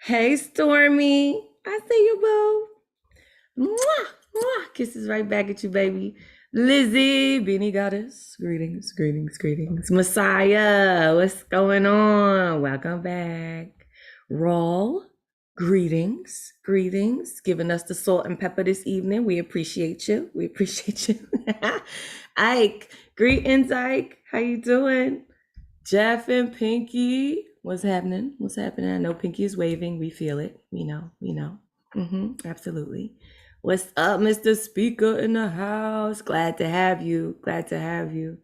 Hey, Stormy. I see you, boo. Mwah, mwah. Kisses right back at you, baby. Lizzie, Beanie Goddess. Greetings, greetings, greetings. Messiah, what's going on? Welcome back. Raw, greetings, greetings. Giving us the salt and pepper this evening. We appreciate you. We appreciate you. Ike, greetings, Ike. How you doing? Jeff and Pinky, what's happening? What's happening? I know Pinky is waving. We feel it. We know. We know. Absolutely. What's up, Mr. Speaker in the house? Glad to have you. Glad to have you.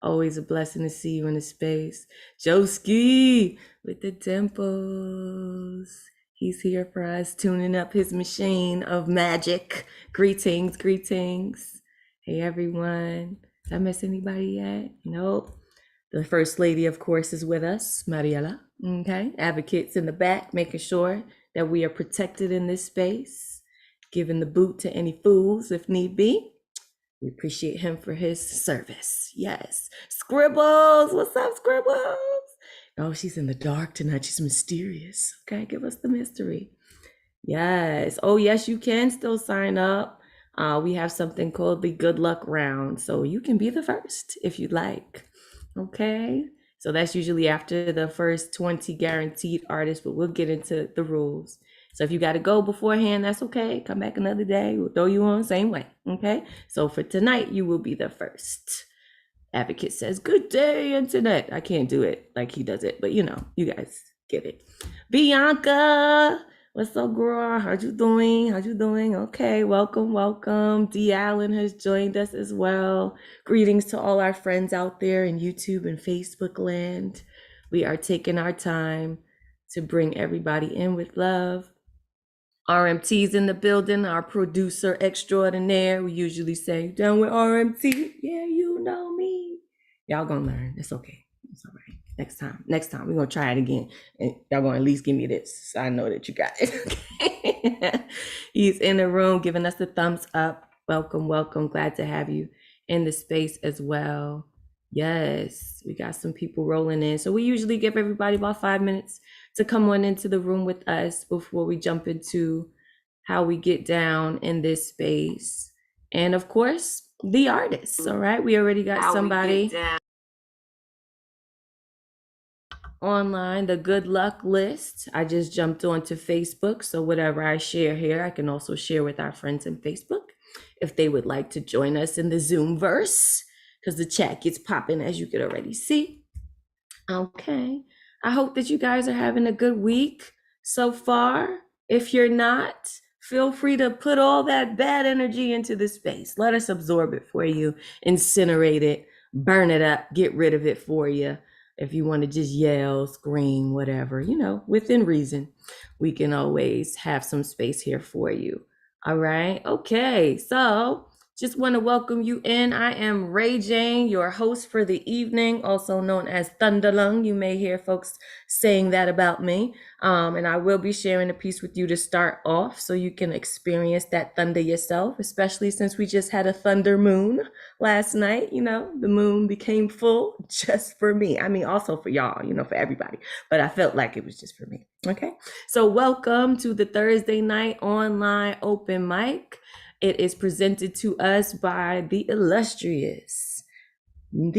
Always a blessing to see you in the space. Joski with the dimples. He's here for us, tuning up his machine of magic. Greetings, greetings. Hey, everyone. Did I miss anybody yet? Nope. The First Lady, of course, is with us, Mariela. Okay. Advocates in the back, making sure that we are protected in this space, giving the boot to any fools if need be. We appreciate him for his service. Yes. Scribbles. What's up, Scribbles? Oh, she's in the dark tonight. She's mysterious. Okay. Give us the mystery. Yes. Oh, yes, you can still sign up. We have something called the Good Luck Round. So you can be the first if you'd like. Okay, so that's usually after the first 20 guaranteed artists, but we'll get into the rules. So if you got to go beforehand, that's okay. Come back another day. We'll throw you on same way. Okay, so for tonight, you will be the first. Advocate says, good day, internet. I can't do it like he does it, but you know, you guys get it. Bianca, what's up, girl? How you doing? How you doing? Okay, welcome, welcome. D. Allen has joined us as well. Greetings to all our friends out there in YouTube and Facebook land. We are taking our time to bring everybody in with love. RMT's in the building, our producer extraordinaire. We usually say, done with RMT? Yeah, you know me. Y'all gonna learn. It's okay. It's all right. Next time, we're gonna try it again. And y'all gonna at least give me this so I know that you got it. Okay. He's in the room giving us the thumbs up. Welcome, welcome. Glad to have you in the space as well. Yes, we got some people rolling in. So we usually give everybody about 5 minutes to come on into the room with us before we jump into how we get down in this space. And of course, the artists, all right? We already got somebody online, the good luck list. I just jumped onto Facebook, so whatever I share here, I can also share with our friends in Facebook if they would like to join us in the Zoomverse, because the chat gets popping, as you could already see. Okay. I hope that you guys are having a good week so far. If you're not, feel free to put all that bad energy into the space. Let us absorb it for you, incinerate it, burn it up, get rid of it for you. If you want to just yell, scream, whatever, you know, within reason, we can always have some space here for you. All right. Okay. So just want to welcome you in. I am Ray Jane, your host for the evening, also known as Thunderlung. You may hear folks saying that about me. And I will be sharing a piece with you to start off so you can experience that thunder yourself, especially since we just had a thunder moon last night. You know, the moon became full just for me. I mean, also for y'all, you know, for everybody. But I felt like it was just for me. Okay. So welcome to the Thursday night online open mic. It is presented to us by the illustrious New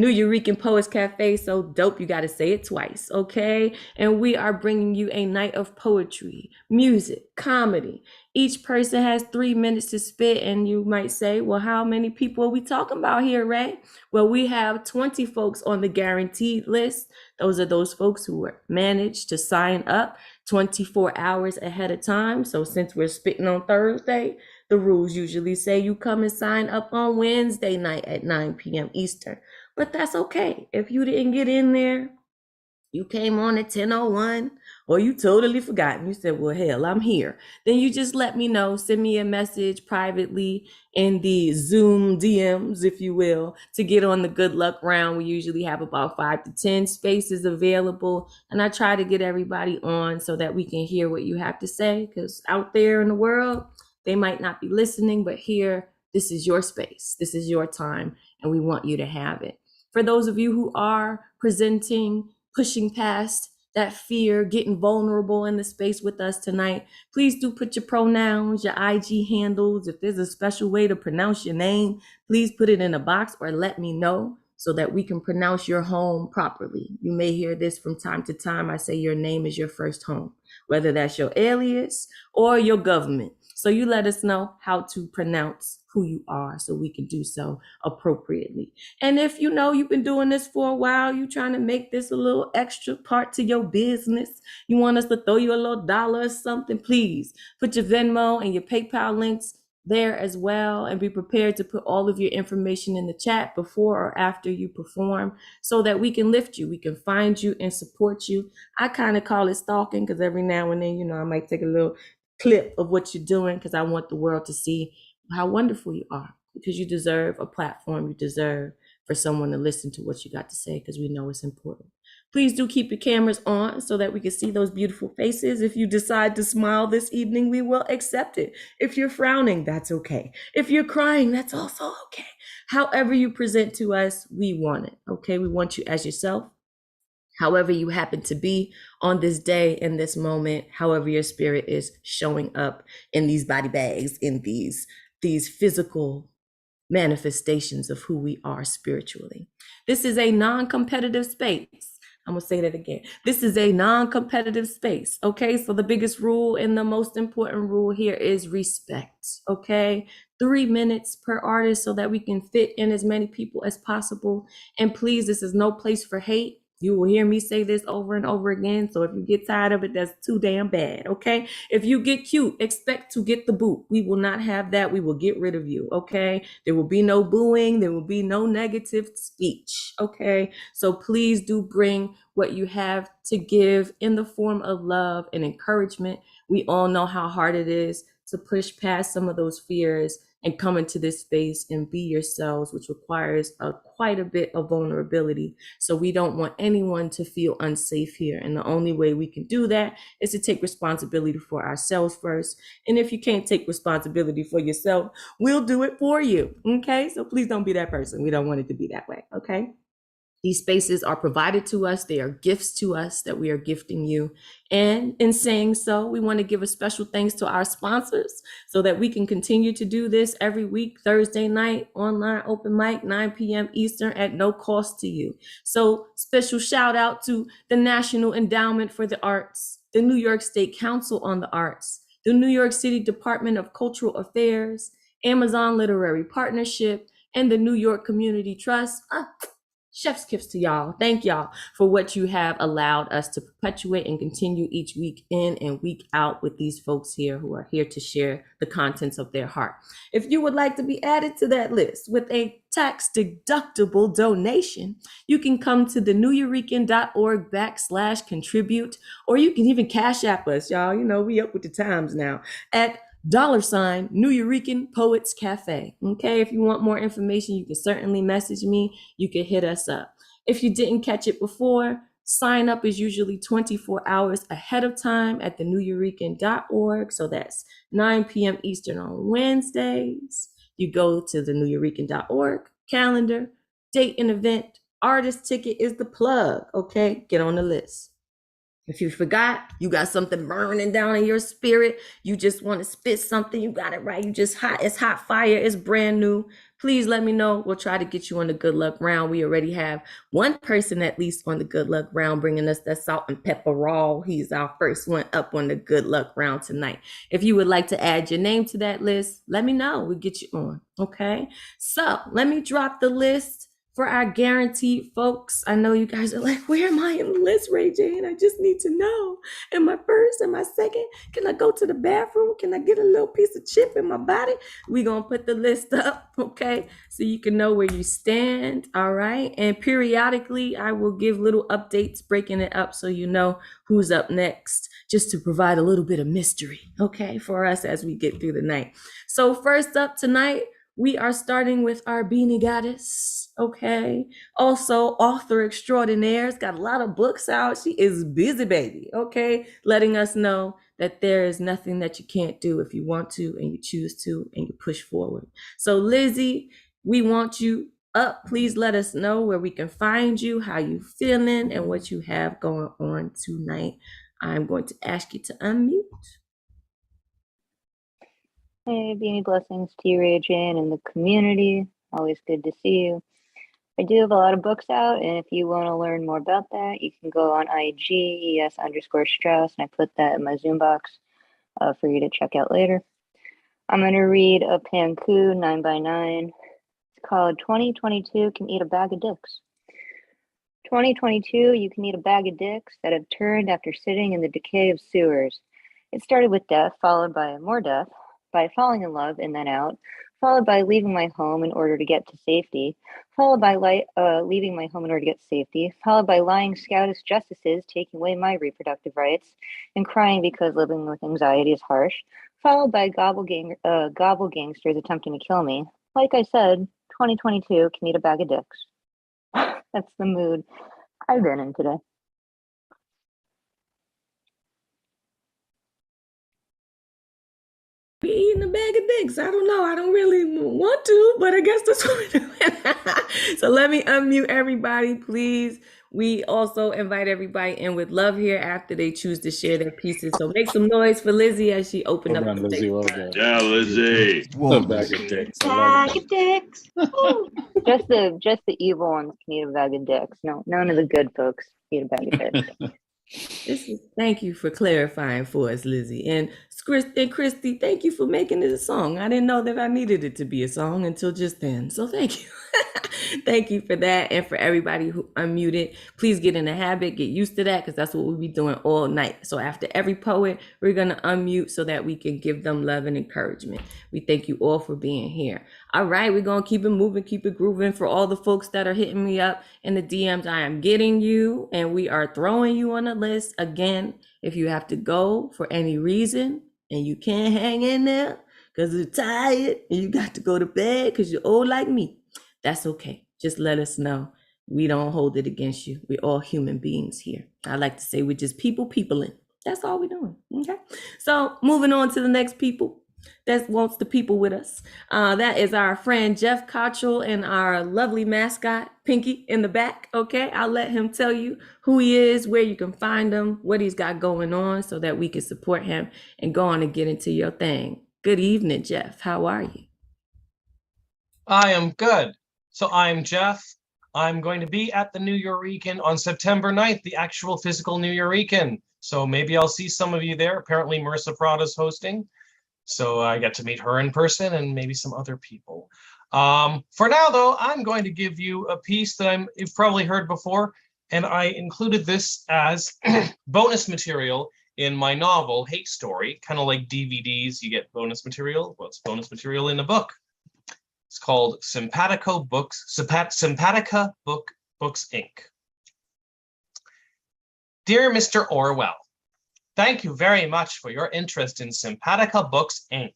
Eurekan Poets Cafe. So dope, you got to say it twice, okay? And we are bringing you a night of poetry, music, comedy. Each person has 3 minutes to spit, and you might say, well, how many people are we talking about here, Ray? Well, we have 20 folks on the guaranteed list. Those are those folks who were managed to sign up 24 hours ahead of time. So since we're spitting on Thursday, the rules usually say you come and sign up on Wednesday night at 9 p.m. Eastern. But that's okay. If you didn't get in there, you came on at 10:01, or you totally forgot and you said, well, hell, I'm here. Then you just let me know. Send me a message privately in the Zoom DMs, if you will, to get on the good luck round. We usually have about 5 to 10 spaces available. And I try to get everybody on so that we can hear what you have to say, because out there in the world, they might not be listening, but here, this is your space. This is your time, and we want you to have it. For those of you who are presenting, pushing past that fear, getting vulnerable in the space with us tonight, please do put your pronouns, your IG handles. If there's a special way to pronounce your name, please put it in a box or let me know so that we can pronounce your home properly. You may hear this from time to time. I say your name is your first home, whether that's your alias or your government. So you let us know how to pronounce who you are so we can do so appropriately. And if you know you've been doing this for a while, you're trying to make this a little extra part to your business, you want us to throw you a little dollar or something, please put your Venmo and your PayPal links there as well, and be prepared to put all of your information in the chat before or after you perform so that we can lift you, we can find you and support you. I kind of call it stalking because every now and then, I might take a little clip of what you're doing because I want the world to see how wonderful you are, because you deserve a platform. You deserve for someone to listen to what you got to say, because we know it's important. Please do keep your cameras on so that we can see those beautiful faces. If you decide to smile this evening, we will accept it. If you're frowning, that's okay. If you're crying, that's also okay. However you present to us, we want it, okay? We want you as yourself. However you happen to be on this day, in this moment, however your spirit is showing up in these body bags, in these physical manifestations of who we are spiritually. This is a non-competitive space. I'm gonna say that again. This is a non-competitive space, okay? So the biggest rule and the most important rule here is respect, okay? 3 minutes per artist so that we can fit in as many people as possible. And please, this is no place for hate. You will hear me say this over and over again. So if you get tired of it, that's too damn bad, okay? If you get cute, expect to get the boot. We will not have that. We will get rid of you, okay? There will be no booing. There will be no negative speech, okay? So please do bring what you have to give in the form of love and encouragement. We all know how hard it is to push past some of those fears and come into this space and be yourselves, which requires quite a bit of vulnerability. So we don't want anyone to feel unsafe here. And the only way we can do that is to take responsibility for ourselves first. And if you can't take responsibility for yourself, we'll do it for you, okay? So please don't be that person. We don't want it to be that way, okay? These spaces are provided to us. They are gifts to us that we are gifting you. And in saying so, we want to give a special thanks to our sponsors so that we can continue to do this every week, Thursday night, online open mic, 9 p.m. Eastern at no cost to you. So special shout out to the National Endowment for the Arts, the New York State Council on the Arts, the New York City Department of Cultural Affairs, Amazon Literary Partnership, and the New York Community Trust. Chef's kiss to y'all. Thank y'all for what you have allowed us to perpetuate and continue each week in and week out with these folks here who are here to share the contents of their heart. If you would like to be added to that list with a tax-deductible donation, you can come to the neweurekan.org/contribute, or you can even cash app us, y'all. We up with the times now at $New Eurekan Poets Cafe. Okay, if you want more information, you can certainly message me. You can hit us up. If you didn't catch it before, sign up is usually 24 hours ahead of time at theneweurekan.org. So that's 9 p.m. Eastern on Wednesdays. You go to theneweurekan.org, calendar, date and event, artist ticket is the plug. Okay, get on the list. If you forgot, you got something burning down in your spirit, you just want to spit something, you got it right, you just hot, it's hot fire, it's brand new, please let me know. We'll try to get you on the good luck round. We already have one person at least on the good luck round bringing us that salt and pepper raw. He's our first one up on the good luck round tonight. If you would like to add your name to that list, let me know. We'll get you on, okay? So let me drop the list for our guaranteed folks. I know you guys are like, where am I in the list, Ray Jane? I just need to know. Am I first? Am I second? Can I go to the bathroom? Can I get a little piece of chip in my body? We're going to put the list up, okay? So you can know where you stand, all right? And periodically, I will give little updates, breaking it up so you know who's up next, just to provide a little bit of mystery, okay, for us as we get through the night. So first up tonight, we are starting with our Beanie Goddess, okay? Also, author extraordinaire's got a lot of books out. She is busy, baby, okay? Letting us know that there is nothing that you can't do if you want to and you choose to and you push forward. So Lizzie, we want you up, please let us know where we can find you, how you feeling, and what you have going on tonight. I'm going to ask you to unmute. Hey, Beanie blessings to you, Ragin, and the community. Always good to see you. I do have a lot of books out, and if you want to learn more about that, you can go on IG, ES_Strauss, and I put that in my Zoom box for you to check out later. I'm going to read a Panku 9x9. It's called 2022 Can Eat a Bag of Dicks. 2022, you can eat a bag of dicks that have turned after sitting in the decay of sewers. It started with death, followed by more death, by falling in love and then out, followed by leaving my home in order to get to safety, followed by leaving my home in order to get to safety, followed by lying scoutist justices taking away my reproductive rights and crying because living with anxiety is harsh, followed by gobble gangsters attempting to kill me. Like I said, 2022 can eat a bag of dicks. That's the mood I've been in today. Be eating a bag of dicks. I don't know. I don't really want to, but I guess that's what we're doing. So let me unmute everybody, please. We also invite everybody in with love here after they choose to share their pieces. So make some noise for Lizzie as she opened up. Lizzie, well done. Yeah, Lizzie. The bag of dicks. Bag of dicks. just the evil ones can eat a bag of dicks. No, none of the good folks eat a bag of dicks. Thank you for clarifying for us, Lizzie. And Christy, thank you for making it a song. I didn't know that I needed it to be a song until just then. So thank you. Thank you for that. And for everybody who unmuted, please get in the habit, get used to that, because that's what we'll be doing all night. So after every poet, we're going to unmute so that we can give them love and encouragement. We thank you all for being here. All right, we're going to keep it moving, keep it grooving. For all the folks that are hitting me up in the DMs, I am getting you, and we are throwing you on the list. Again, if you have to go for any reason and you can't hang in there because you're tired and you got to go to bed because you're old like me, that's okay. Just let us know. We don't hold it against you. We're all human beings here. I like to say we're just peopling. That's all we're doing. Okay. So moving on to the next people that wants the people with us. That is our friend Jeff Kochel and our lovely mascot Pinky in the back. Okay. I'll let him tell you who he is, where you can find him, what he's got going on so that we can support him and go on and get into your thing. Good evening, Jeff. How are you? I am good. So I'm Jeff. I'm going to be at the New Eurekan on September 9th, the actual physical New Eurekan. So maybe I'll see some of you there. Apparently Marissa Prada's hosting. So I get to meet her in person and maybe some other people. For now, though, I'm going to give you a piece that you've probably heard before. And I included this as bonus material in my novel, Hate Story. Kind of like DVDs, you get bonus material. Well, it's bonus material in a book. It's called Sympatica Books Inc. Dear Mr. Orwell, thank you very much for your interest in Sympatica Books Inc.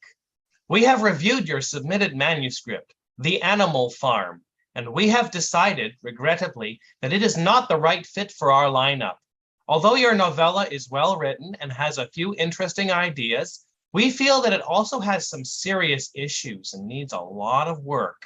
We have reviewed your submitted manuscript, The Animal Farm, and we have decided, regrettably, that it is not the right fit for our lineup. Although your novella is well written and has a few interesting ideas, we feel that it also has some serious issues and needs a lot of work.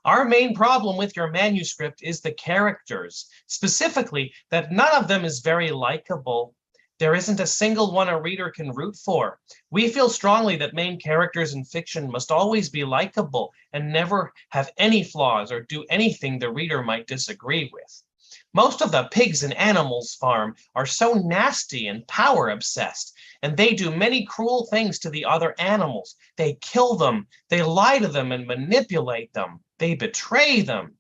Our main problem with your manuscript is the characters, specifically that none of them is very likable. There isn't a single one a reader can root for. We feel strongly that main characters in fiction must always be likable and never have any flaws or do anything the reader might disagree with. Most of the pigs in Animals Farm are so nasty and power obsessed, and they do many cruel things to the other animals. They kill them, they lie to them and manipulate them, they betray them.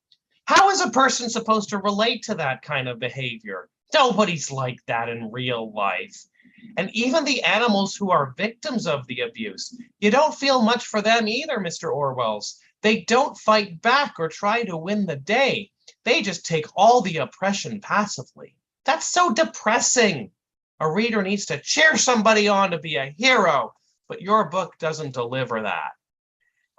How is a person supposed to relate to that kind of behavior? Nobody's like that in real life. And even the animals who are victims of the abuse, you don't feel much for them either, Mr. Orwells. They don't fight back or try to win the day. They just take all the oppression passively. That's so depressing. A reader needs to cheer somebody on to be a hero, but your book doesn't deliver that.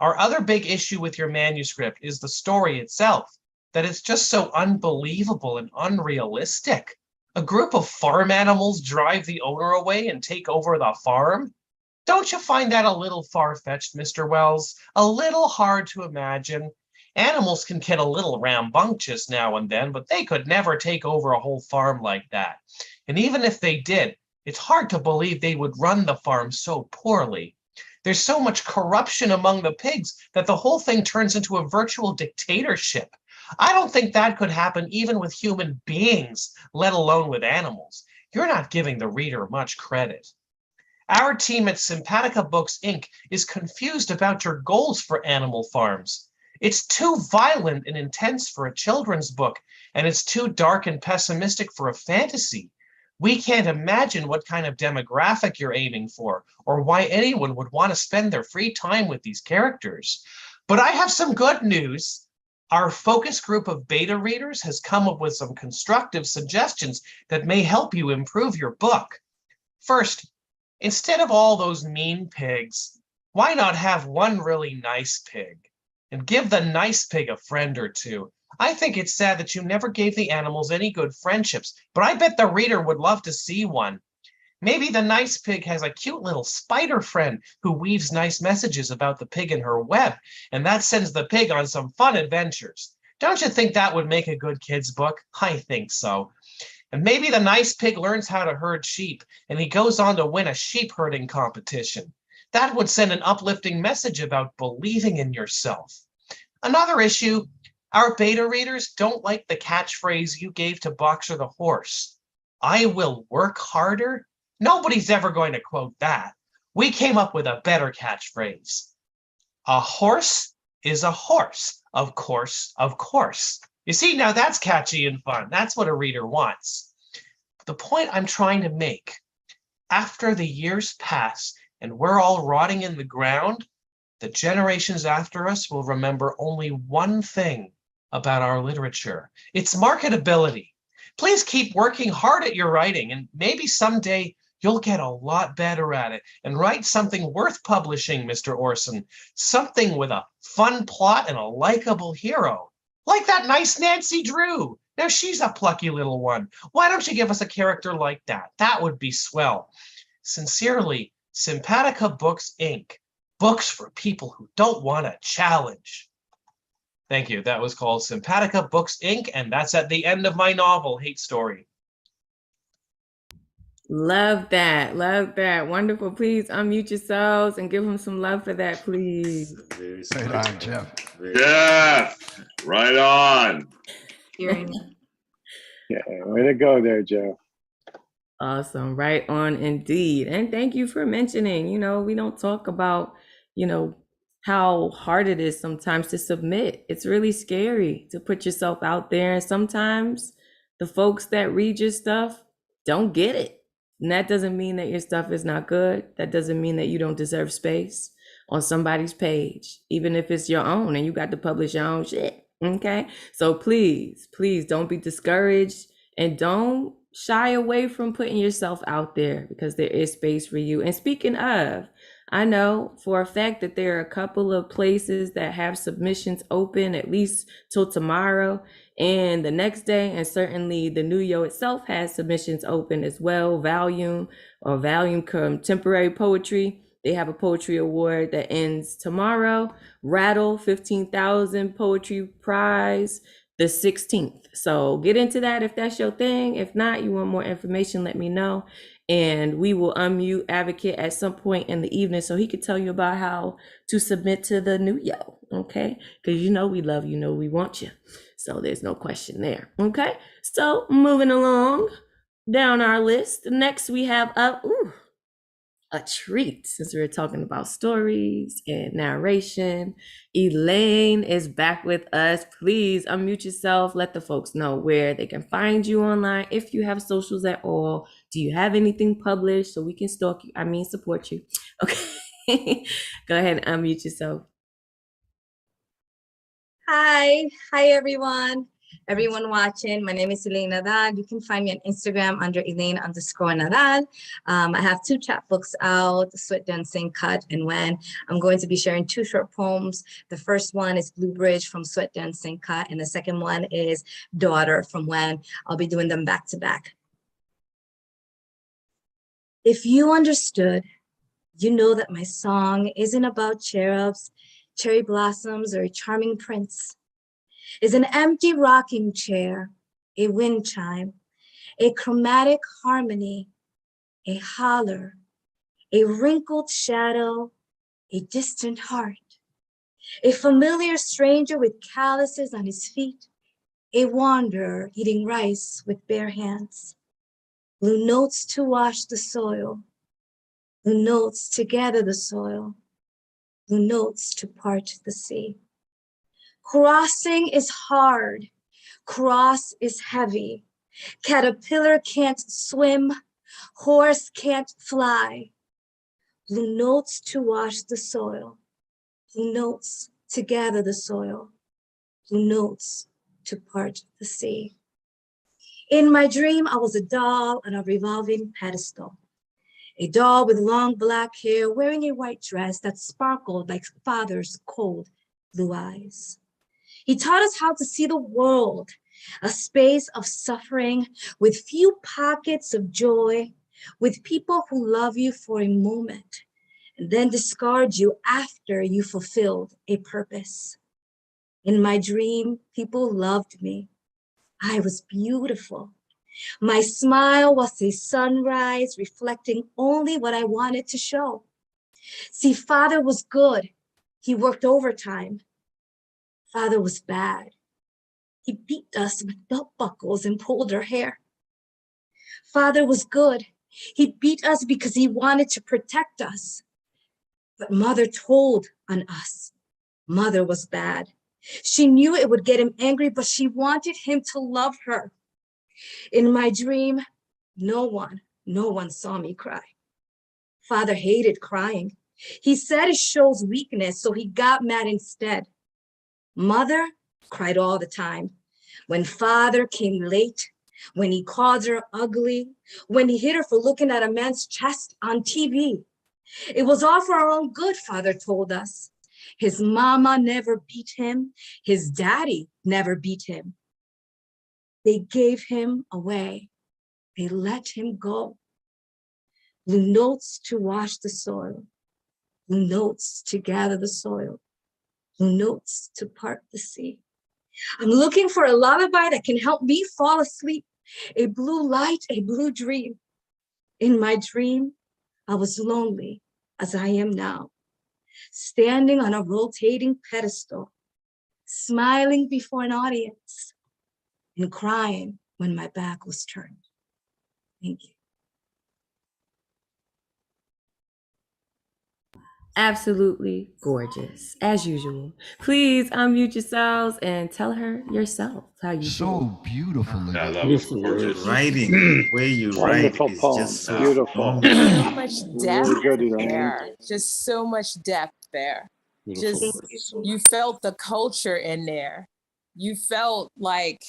Our other big issue with your manuscript is the story itself, that it's just so unbelievable and unrealistic. A group of farm animals drive the owner away and take over the farm? Don't you find that a little far-fetched, Mr. Wells? A little hard to imagine? Animals can get a little rambunctious now and then, but they could never take over a whole farm like that. And even if they did, it's hard to believe they would run the farm so poorly. There's so much corruption among the pigs that the whole thing turns into a virtual dictatorship. I don't think that could happen even with human beings, let alone with animals. You're not giving the reader much credit. Our team at Simpatica Books, Inc. is confused about your goals for animal farms. It's too violent and intense for a children's book, and it's too dark and pessimistic for a fantasy. We can't imagine what kind of demographic you're aiming for, or why anyone would want to spend their free time with these characters. But I have some good news. Our focus group of beta readers has come up with some constructive suggestions that may help you improve your book. First, instead of all those mean pigs, why not have one really nice pig? And give the nice pig a friend or two. I think it's sad that you never gave the animals any good friendships, but I bet the reader would love to see one. Maybe the nice pig has a cute little spider friend who weaves nice messages about the pig in her web, and that sends the pig on some fun adventures. Don't you think that would make a good kid's book? I think so. And maybe the nice pig learns how to herd sheep, and he goes on to win a sheep herding competition. That would send an uplifting message about believing in yourself. Another issue, our beta readers don't like the catchphrase you gave to Boxer the horse. I will work harder? Nobody's ever going to quote that. We came up with a better catchphrase. A horse is a horse. Of course, of course. You see, now that's catchy and fun. That's what a reader wants. The point I'm trying to make, after the years pass and we're all rotting in the ground, the generations after us will remember only one thing about our literature. It's marketability. Please keep working hard at your writing, and maybe someday you'll get a lot better at it and write something worth publishing, Mr. Orson. Something with a fun plot and a likable hero. Like that nice Nancy Drew. Now she's a plucky little one. Why don't you give us a character like that? That would be swell. Sincerely, Simpatica Books, Inc. Books for people who don't want a challenge. Thank you. That was called Simpatica Books, Inc. And that's at the end of my novel, Hate Story. Love that. Love that. Wonderful. Please unmute yourselves and give him some love for that, please. Right on, Jeff. Jeff, right on. Hearing. Yeah, way to go there, Joe. Awesome. Right on indeed. And thank you for mentioning, we don't talk about, how hard it is sometimes to submit. It's really scary to put yourself out there. And sometimes the folks that read your stuff don't get it. And that doesn't mean that your stuff is not good. That doesn't mean that you don't deserve space on somebody's page, even if it's your own and you got to publish your own shit. Okay. So please don't be discouraged and don't shy away from putting yourself out there, because there is space for you. And speaking of, I know for a fact that there are a couple of places that have submissions open at least till tomorrow and the next day. And certainly the Nuyo itself has submissions open as well. Volume Contemporary Poetry. They have a poetry award that ends tomorrow. Rattle 15,000 Poetry Prize the 16th. So get into that if that's your thing. If not, you want more information, let me know. And we will unmute Advocate at some point in the evening so he could tell you about how to submit to the Nuyo. Okay? Because we love you, we want you. So there's no question there. Okay? So moving along down our list. Next we have a treat, since we're talking about stories and narration. Elaine is back with us. Please unmute yourself. Let the folks know where they can find you online. If you have socials at all, do you have anything published so we can stalk you? Support you. Okay. Go ahead and unmute yourself. Hi everyone watching. My name is Elaine Nadal. You can find me on Instagram under Elaine_Nadal. I have 2 chapbooks out, Sweat Dancing, Cut, and When. I'm going to be sharing 2 short poems. The first one is Blue Bridge from Sweat Dancing, Cut, and the second one is Daughter from When. I'll be doing them back to back. If you understood, you know that my song isn't about cherubs, cherry blossoms, or a charming prince. is an empty rocking chair, a wind chime, a chromatic harmony, a holler, a wrinkled shadow, a distant heart, a familiar stranger with calluses on his feet, a wanderer eating rice with bare hands, blue notes to wash the soil, blue notes to gather the soil, blue notes to part the sea. Crossing is hard, cross is heavy, caterpillar can't swim, horse can't fly, blue notes to wash the soil, blue notes to gather the soil, blue notes to part the sea. In my dream, I was a doll on a revolving pedestal, a doll with long black hair wearing a white dress that sparkled like father's cold blue eyes. He taught us how to see the world, a space of suffering with few pockets of joy, with people who love you for a moment and then discard you after you fulfilled a purpose. In my dream, people loved me. I was beautiful. My smile was a sunrise reflecting only what I wanted to show. See, Father was good. He worked overtime. Father was bad. He beat us with belt buckles and pulled our hair. Father was good. He beat us because he wanted to protect us. But Mother told on us. Mother was bad. She knew it would get him angry, but she wanted him to love her. In my dream, no one saw me cry. Father hated crying. He said it shows weakness, so he got mad instead. Mother cried all the time. When Father came late, when he called her ugly, when he hit her for looking at a man's chest on TV. It was all for our own good, Father told us. His mama never beat him. His daddy never beat him. They gave him away. They let him go. Blue notes to wash the soil. Blue notes to gather the soil. Blue notes to part the sea. I'm looking for a lullaby that can help me fall asleep. A blue light, a blue dream. In my dream, I was lonely as I am now, standing on a rotating pedestal, smiling before an audience and crying when my back was turned. Thank you. Absolutely gorgeous, as usual. Please unmute yourselves and tell her yourself how you feel. So beautiful. Yeah, Olivia. that was Beautiful gorgeous. words. Writing, the way you write Wonderful is poem. just so Beautiful. So much depth Really good, Elaine. there. Just so much depth there. Beautiful Just Thank you words. so much. you felt the culture in there. You felt like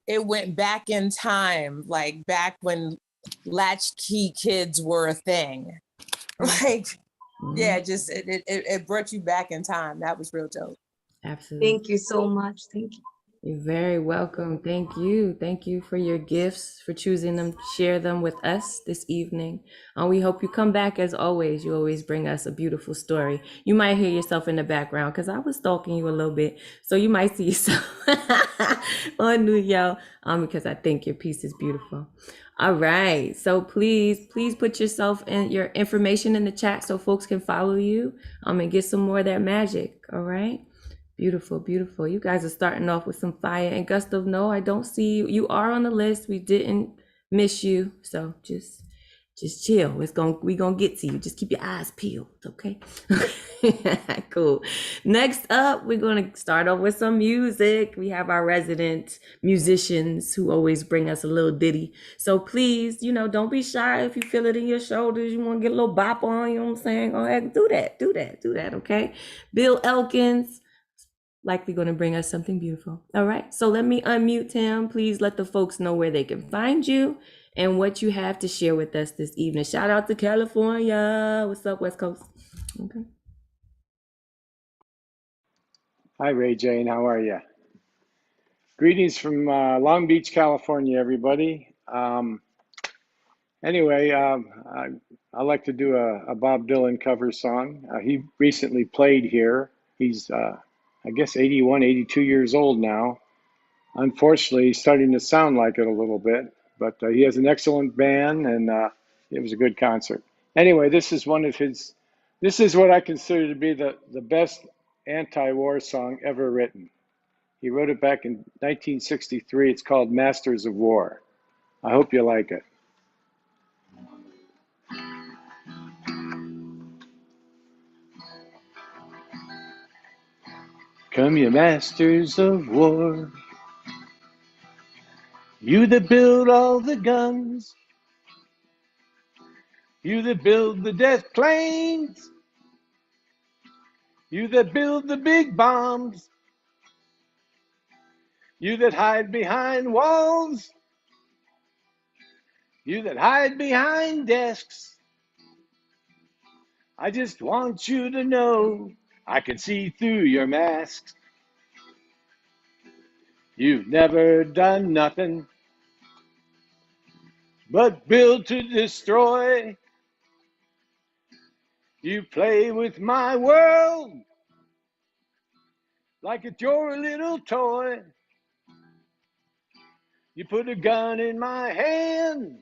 it went back in time, like back when latchkey kids were a thing. Like, yeah, just it brought you back in time. That was real dope. Absolutely. Thank you so much. Thank you. You're very welcome. Thank you. Thank you for your gifts, for choosing them, share them with us this evening. We hope you come back as always. You always bring us a beautiful story. You might hear yourself in the background because I was stalking you a little bit. So you might see yourself on New Yo because I think your piece is beautiful. All right. So please put yourself and your information in the chat so folks can follow you and get some more of that magic. All right. Beautiful, beautiful. You guys are starting off with some fire. And Gustav, no, I don't see you. You are on the list. We didn't miss you. So just chill. We gonna get to you. Just keep your eyes peeled, okay? Cool. Next up, we're gonna start off with some music. We have our resident musicians who always bring us a little ditty. So please, don't be shy if you feel it in your shoulders. You want to get a little bop on, you know what I'm saying? Go ahead, do that, okay? Bill Elkins. Likely going to bring us something beautiful. All right, so let me unmute him. Please let the folks know where they can find you and what you have to share with us this evening. Shout out to California. What's up, West Coast? Okay. Hi, Ray Jane. How are you? Greetings from Long Beach, California, everybody. Anyway, I like to do a Bob Dylan cover song. He recently played here. He's, I I guess 81, 82 years old now. Unfortunately, he's starting to sound like it a little bit, but he has an excellent band, and it was a good concert. Anyway, this is one of his, this is what I consider to be the best anti-war song ever written. He wrote it back in 1963. It's called Masters of War. I hope you like it. Come, you masters of war, you that build all the guns, you that build the death planes, you that build the big bombs, you that hide behind walls, you that hide behind desks. I just want you to know I can see through your masks. You've never done nothing but build to destroy. You play with my world like it's your little toy. You put a gun in my hand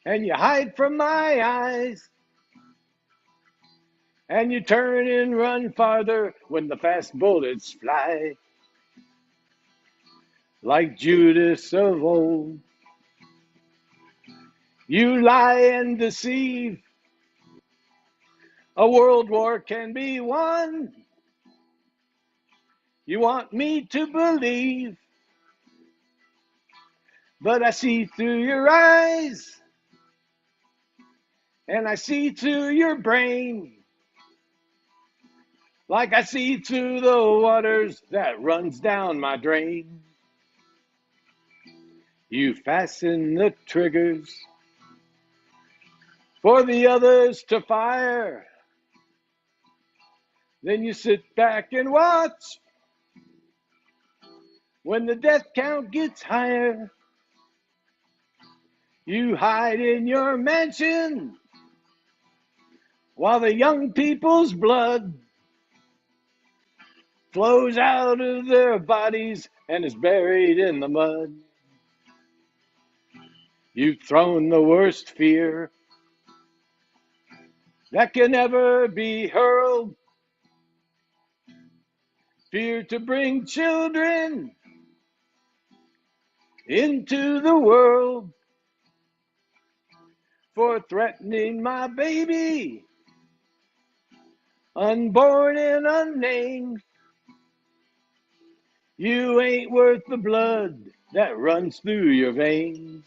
and you hide from my eyes. And you turn and run farther when the fast bullets fly. Like Judas of old, you lie and deceive. A world war can be won. You want me to believe, but I see through your eyes, and I see through your brain, like I see through the waters that runs down my drain. You fasten the triggers for the others to fire. Then you sit back and watch when the death count gets higher. You hide in your mansion while the young people's blood flows out of their bodies and is buried in the mud. You've thrown the worst fear that can ever be hurled. Fear to bring children into the world, for threatening my baby, unborn and unnamed. You ain't worth the blood that runs through your veins.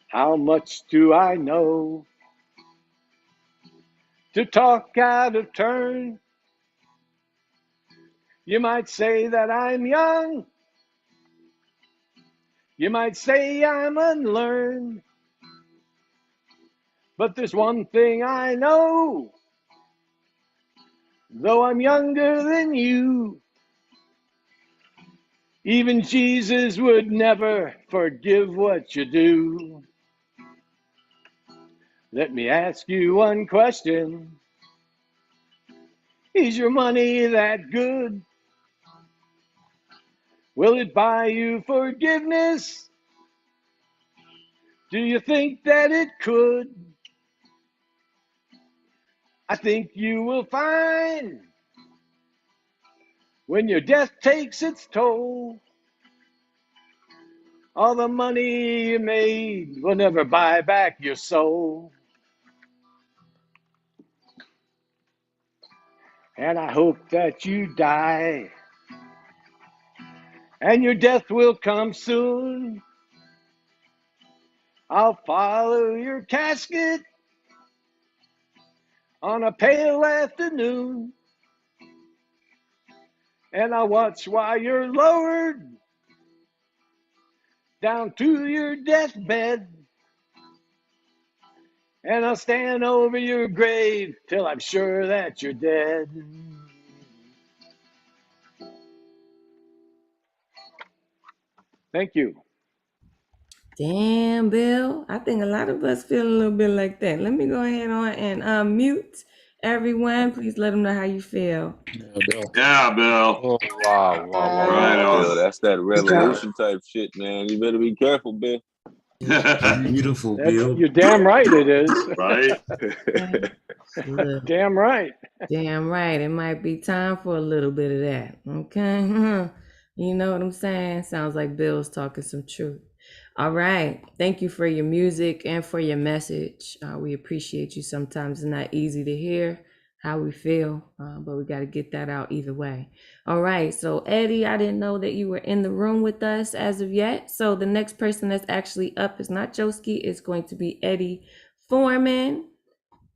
How much do I know to talk out of turn? You might say that I'm young. You might say I'm unlearned. But there's one thing I know. Though I'm younger than you, even Jesus would never forgive what you do. Let me ask you one question. Is your money that good? Will it buy you forgiveness? Do you think that it could? I think you will find when your death takes its toll, all the money you made will never buy back your soul. And I hope that you die and your death will come soon. I'll follow your casket on a pale afternoon, and I'll watch while you're lowered down to your deathbed, and I'll stand over your grave till I'm sure that you're dead. Thank you. Damn, Bill. I think a lot of us feel a little bit like that. Let me go ahead on and mute everyone. Please let them know how you feel. Yeah, Bill. Oh, wow. Right on. Bill, that's that revolution type shit, man. You better be careful, Bill. Beautiful, Bill. You're damn right it is. Right? Look, Damn right. damn right. It might be time for a little bit of that. Okay. You know what I'm saying? Sounds like Bill's talking some truth. All right. Thank you for your music and for your message. We appreciate you. Sometimes it's not easy to hear how we feel, but we got to get that out either way. All right. So, Eddie, I didn't know that you were in the room with us as of yet. So the next person that's actually up is not Joski. It's going to be Eddie Foreman.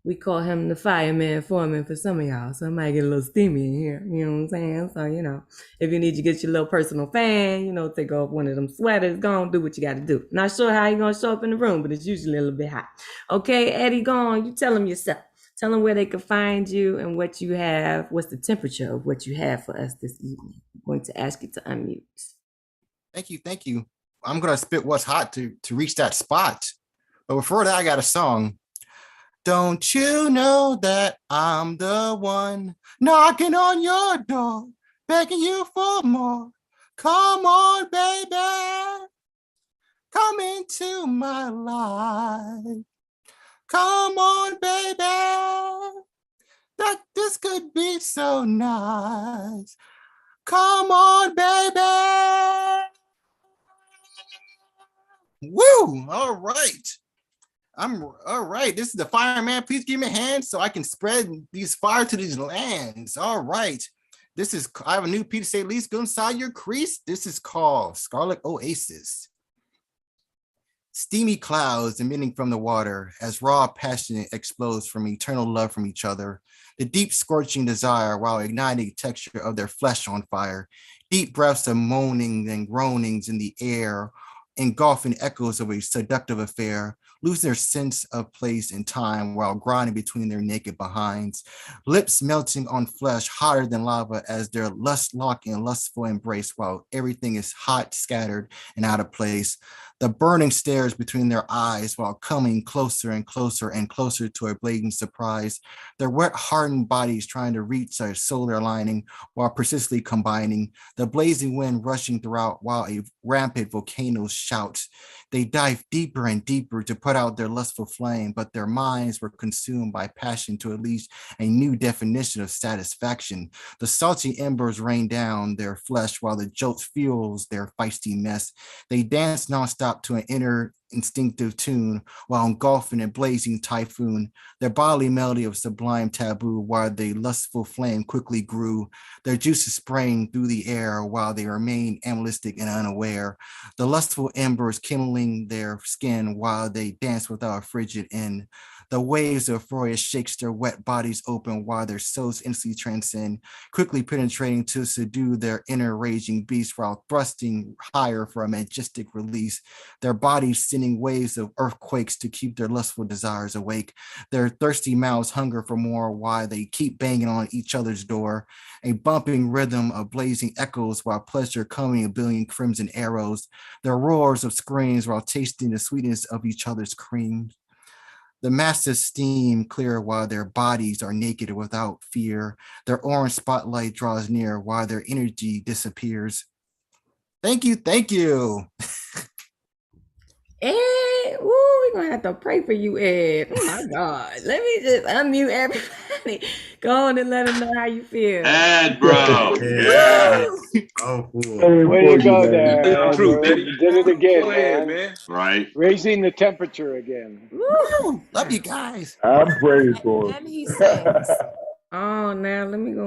We call him the fireman foreman for some of y'all. So I might get a little steamy in here. You know what I'm saying? So, if you need to get your little personal fan, take off one of them sweaters, go on, do what you got to do. Not sure how you're going to show up in the room, but it's usually a little bit hot. Okay, Eddie, go on. You tell them yourself. Tell them where they can find you and what you have. What's the temperature of what you have for us this evening? I'm going to ask you to unmute. Thank you. I'm gonna spit what's hot to reach that spot. But before that, I got a song. Don't you know that I'm the one knocking on your door, begging you for more? Come on, baby. Come into my life. Come on, baby. That this could be so nice. Come on, baby. Woo! All right. All right. This is the fireman. Please give me a hand so I can spread these fire to these lands. All right. I have a new piece to say, least go inside your crease. This is called Scarlet Oasis. Steamy clouds emitting from the water as raw passion explodes from eternal love from each other. The deep scorching desire while igniting the texture of their flesh on fire. Deep breaths of moanings and groanings in the air, engulfing echoes of a seductive affair, losing their sense of place and time while grinding between their naked behinds, lips melting on flesh hotter than lava as their lust lock in lustful embrace while everything is hot, scattered, and out of place. The burning stares between their eyes while coming closer and closer and closer to a blazing surprise. Their wet, hardened bodies trying to reach a solar lining while persistently combining. The blazing wind rushing throughout while a rampant volcano shouts. They dive deeper and deeper to put out their lustful flame, but their minds were consumed by passion to unleash a new definition of satisfaction. The salty embers rain down their flesh while the jolt fuels their feisty mess. They dance nonstop to an inner instinctive tune while engulfing a blazing typhoon, their bodily melody of sublime taboo while the lustful flame quickly grew, their juices spraying through the air while they remained animalistic and unaware, the lustful embers kindling their skin while they dance without a frigid end. The waves of euphoria shakes their wet bodies open while their souls instantly transcend, quickly penetrating to subdue their inner raging beast while thrusting higher for a majestic release. Their bodies sending waves of earthquakes to keep their lustful desires awake. Their thirsty mouths hunger for more while they keep banging on each other's door. A bumping rhythm of blazing echoes while pleasure coming a billion crimson arrows. Their roars of screams while tasting the sweetness of each other's cream. The massive steam clear while their bodies are naked without fear. Their orange spotlight draws near while their energy disappears. Thank you, thank you. Ed, we're gonna have to pray for you, Ed. Oh my God. Let me just unmute everybody. Go on and let them know how you feel. Ed, bro. Yeah. Oh, cool. Way to go there. Good truth, Andrew. Eddie. You did it again, Go ahead, man. man. Right. Raising the temperature again. Woo! Love you guys. I'm praying for him. And he sings. Oh, now let me go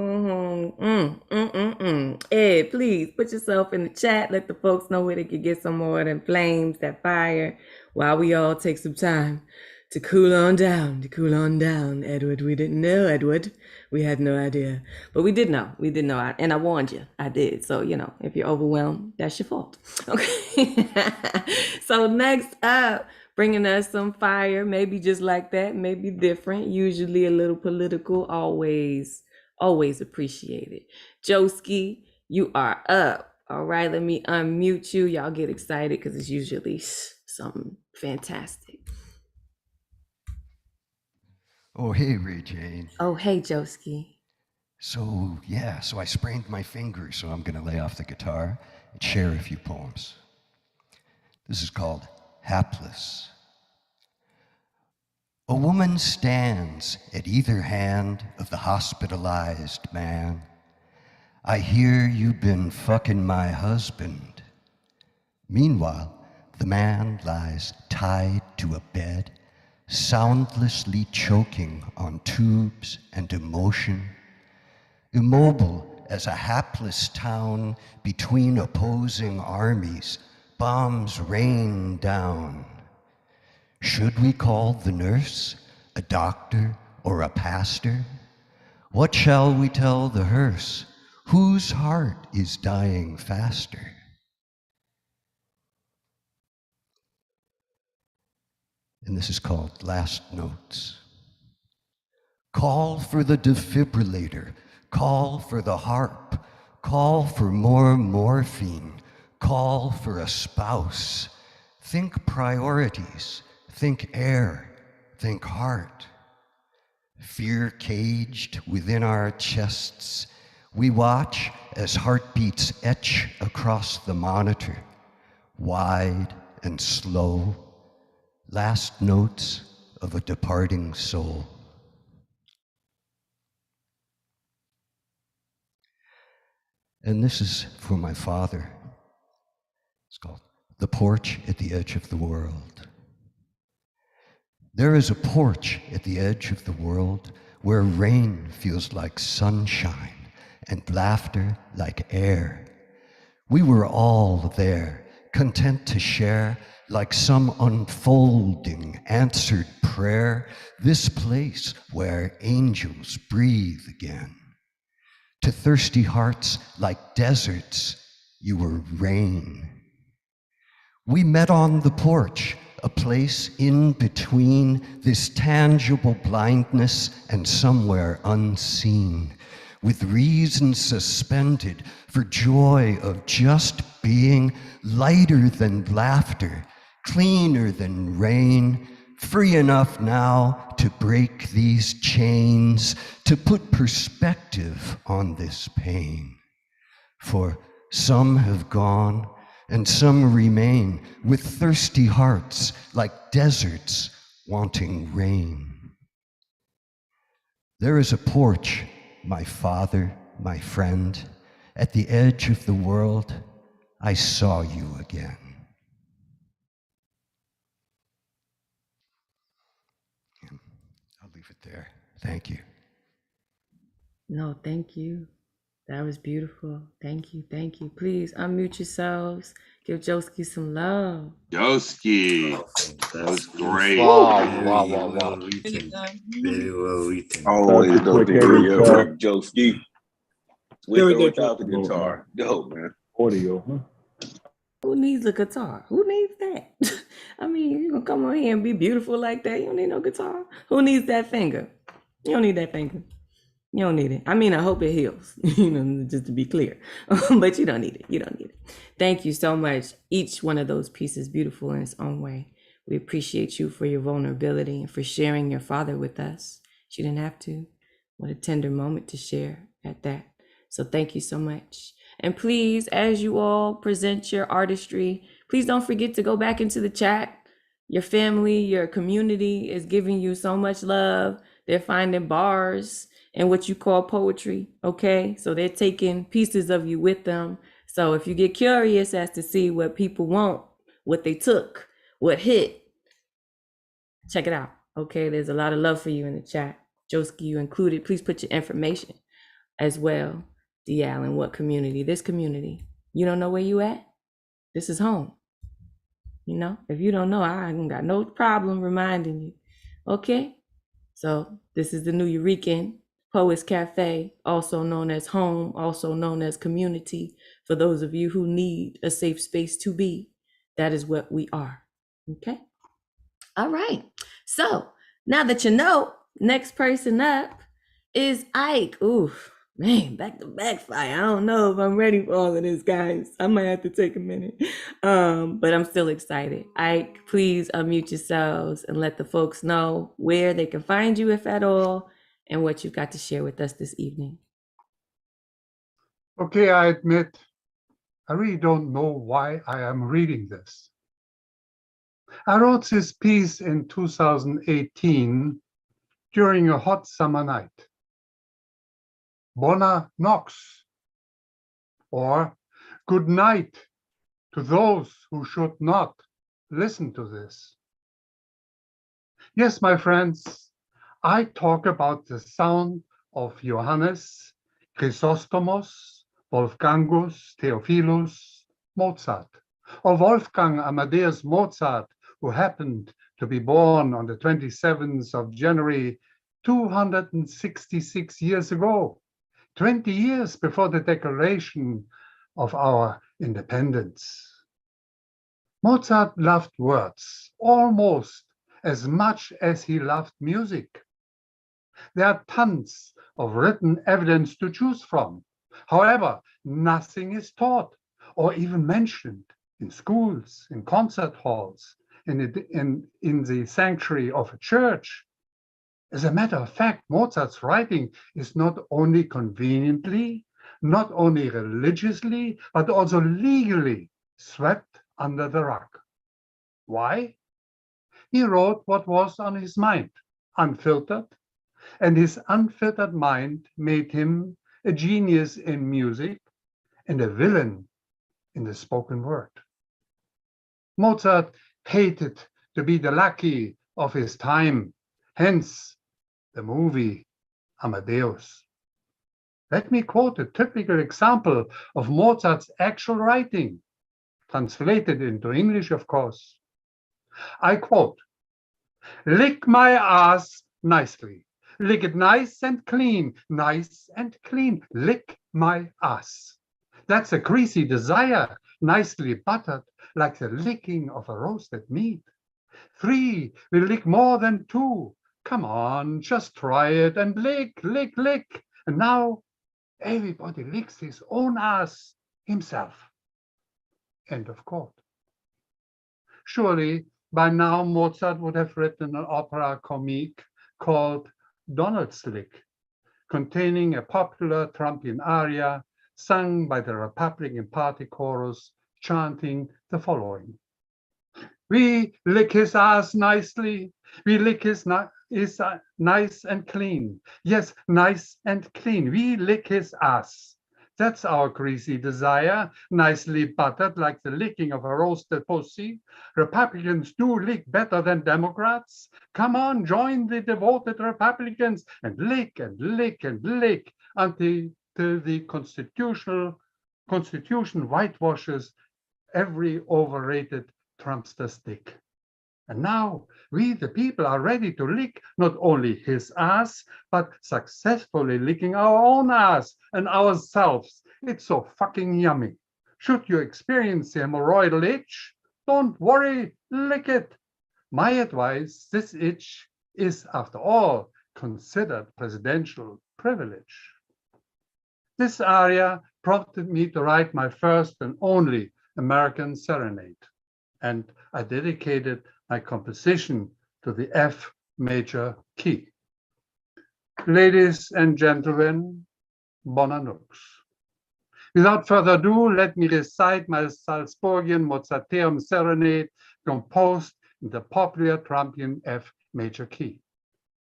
home. Ed, please put yourself in the chat. Let the folks know where they can get some more of them flames, that fire, while we all take some time to cool on down, Edward. We didn't know, Edward. We had no idea. But we did know. And I warned you. I did. So, if you're overwhelmed, that's your fault. Okay. So next up, bringing us some fire, maybe just like that, maybe different, usually a little political, always appreciated. Joski, you are up. All right, let me unmute you. Y'all get excited because it's usually something fantastic. Oh, hey, Ray Jane. Oh, hey, Joski. So I sprained my finger, so I'm gonna lay off the guitar and share a few poems. This is called Hapless. A woman stands at either hand of the hospitalized man. I hear you've been fucking my husband. Meanwhile, the man lies tied to a bed, soundlessly choking on tubes and emotion, immobile as a hapless town between opposing armies, bombs rain down. Should we call the nurse, a doctor, or a pastor? What shall we tell the hearse? Whose heart is dying faster? And this is called Last Notes. Call for the defibrillator, call for the harp, call for more morphine, call for a spouse. Think priorities, think air, think heart. Fear caged within our chests, we watch as heartbeats etch across the monitor, wide and slow, last notes of a departing soul. And this is for my father. It's called The Porch at the Edge of the World. There is a porch at the edge of the world where rain feels like sunshine and laughter like air. We were all there, content to share like some unfolding answered prayer, this place where angels breathe again. To thirsty hearts like deserts, you were rain. We met on the porch, a place in between this tangible blindness and somewhere unseen, with reason suspended for joy of just being, lighter than laughter, cleaner than rain, free enough now to break these chains, to put perspective on this pain. For some have gone and some remain with thirsty hearts like deserts wanting rain. There is a porch, my father, my friend, at the edge of the world. I saw you again. I'll leave it there. Thank you. No, thank you. That was beautiful. Thank you. Thank you. Please unmute yourselves. Give Joski some love. Joski, that was great. Wow. Very well written. Always dope to hear your work, Joe Ski. With or without the guitar. Dope, man. Audio, huh? Who needs a guitar? Who needs that? I mean, you gonna come on here and be beautiful like that? You don't need no guitar. Who needs that finger? You don't need that finger. You don't need it. I mean, I hope it heals, just to be clear. But you don't need it. You don't need it. Thank you so much. Each one of those pieces beautiful in its own way. We appreciate you for your vulnerability and for sharing your father with us. She didn't have to. What a tender moment to share at that. So thank you so much. And please, as you all present your artistry, please don't forget to go back into the chat. Your family, your community is giving you so much love. They're finding bars and what you call poetry, okay? So they're taking pieces of you with them. So if you get curious as to see what people want, what they took, what hit, check it out, okay? There's a lot of love for you in the chat. Joski, you included. Please put your information as well. D. Allen, what community? This community. You don't know where you at? This is home. You know, if you don't know, I ain't got no problem reminding you, okay? So this is the New Eurekan Poets Cafe, also known as home, also known as community. For those of you who need a safe space to be, that is what we are, okay? All right, so now that you know, next person up is Ike. Ooh, Man, back to backfire. I don't know if I'm ready for all of this, guys. I might have to take a minute. But I'm still excited. Please unmute yourselves and let the folks know where they can find you, if at all, and what you've got to share with us this evening. Okay, I admit, I really don't know why I am reading this. I wrote this piece in 2018 during a hot summer night. Bona nox, or good night to those who should not listen to this. Yes, my friends, I talk about the sound of Johannes, Chrysostomos, Wolfgangus, Theophilus, Mozart, or Wolfgang Amadeus Mozart, who happened to be born on the 27th of January 266 years ago, 20 years before the declaration of our independence. Mozart loved words almost as much as he loved music. There are tons of written evidence to choose from. However, nothing is taught or even mentioned in schools, in concert halls, in the sanctuary of a church. As a matter of fact, Mozart's writing is not only conveniently, not only religiously, but also legally swept under the rug. Why? He wrote what was on his mind, unfiltered, and his unfiltered mind made him a genius in music and a villain in the spoken word. Mozart hated to be the lackey of his time, hence the movie Amadeus. Let me quote a typical example of Mozart's actual writing, translated into English, of course. I quote, "Lick my ass nicely. Lick it nice and clean, lick my ass. That's a greasy desire, nicely buttered, like the licking of a roasted meat. 3 will lick more than 2. Come on, just try it and lick, lick, lick. And now everybody licks his own ass himself." End of quote. Surely by now Mozart would have written an opera comique called Donald's Lick, containing a popular Trumpian aria sung by the Republican Party chorus chanting the following: "We lick his ass nicely, we lick his nice and clean. Yes, nice and clean, we lick his ass. That's our greasy desire, nicely buttered like the licking of a roasted pussy. Republicans do lick better than Democrats. Come on, join the devoted Republicans and lick and lick and lick until the Constitution whitewashes every overrated Trumpster stick. And now we, the people, are ready to lick not only his ass, but successfully licking our own ass and ourselves. It's so fucking yummy. Should you experience the hemorrhoidal itch, don't worry, lick it. My advice, this itch is, after all, considered presidential privilege. This aria prompted me to write my first and only American serenade, and I dedicated my composition to the F major key. Ladies and gentlemen, bona nux. Without further ado, let me recite my Salzburgian Mozarteum serenade composed in the popular Trumpian F major key.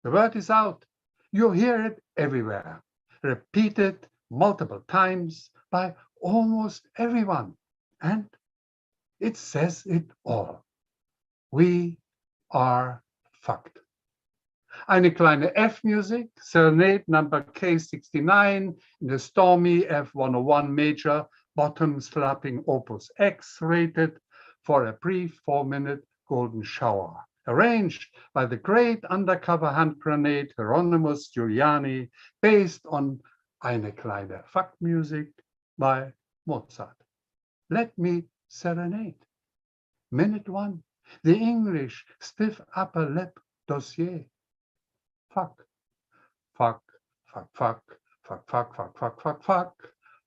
The word is out. You hear it everywhere, repeated multiple times by almost everyone, and it says it all. We are fucked. Eine kleine F-Music, Serenade number K69 in the stormy F101 major, bottom slapping opus X rated for a brief 4-minute golden shower, arranged by the great undercover hand grenade Hieronymus Giuliani, based on Eine kleine Fuck-Music by Mozart. Let me serenade. Minute 1. The English stiff upper lip dossier. Fuck, fuck, fuck, fuck, Fuck, fuck, fuck, fuck, fuck, fuck,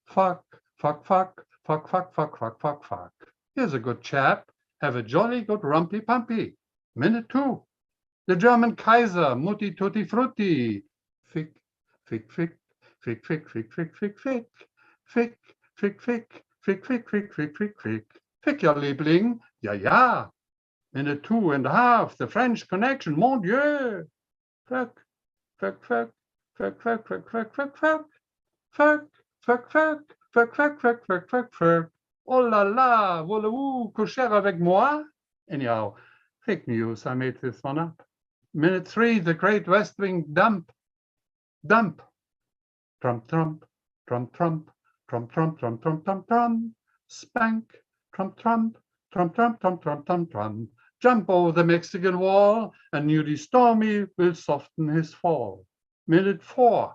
fuck, fuck, fuck, fuck, fuck, fuck, fuck, fuck, fuck. Here's a good chap. Have a jolly good rumpy pumpy. Minute 2. The German Kaiser, Mutti Tutti Frutti. Fick, fick, fick, fick, fick, fick, fick, fick, fick, fick, fick, fick, fick, fick, fick, fick, fick, fick. Fick, your Liebling. Ja, ja. Minute 2.5. The French Connection, mon Dieu. Fuck, fuck, fuck, fuck, fuck, fuck, fuck, fuck, fuck, fuck, fuck, fuck, fuck, fuck, fuck, fuck, fuck, fuck. Oh la la, voulez-vous coucher avec moi? Anyhow, fake news, I made this one up. Minute 3, the Great West Wing dump. Dump. Trump, Trump, Trump, Trump, Trump, Trump, Trump, Trump, Trump, Trump. Spank. Trump, Trump, Trump, Trump, Trump, Trump, Trump, Trump. Jump over the Mexican wall, and newly stormy will soften his fall. Minute 4,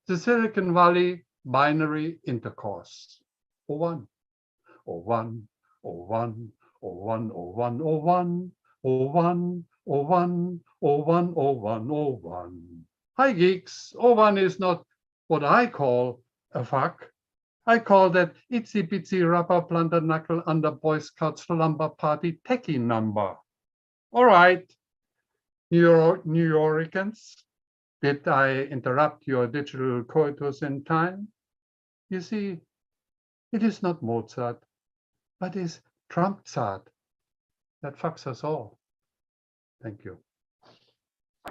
the Silicon Valley binary intercourse. 01, 01, 01, 01, 01, 01, 01, 01, 01, 01, 01. Hi, geeks. 01 is not what I call a fuck. I call that itsy bitsy rubber planter knuckle under Boy Scouts slumber party techie number. All right, New Yorkers, did I interrupt your digital coitus in time? You see, it is not Mozart, but is Trumpzart that fucks us all. Thank you.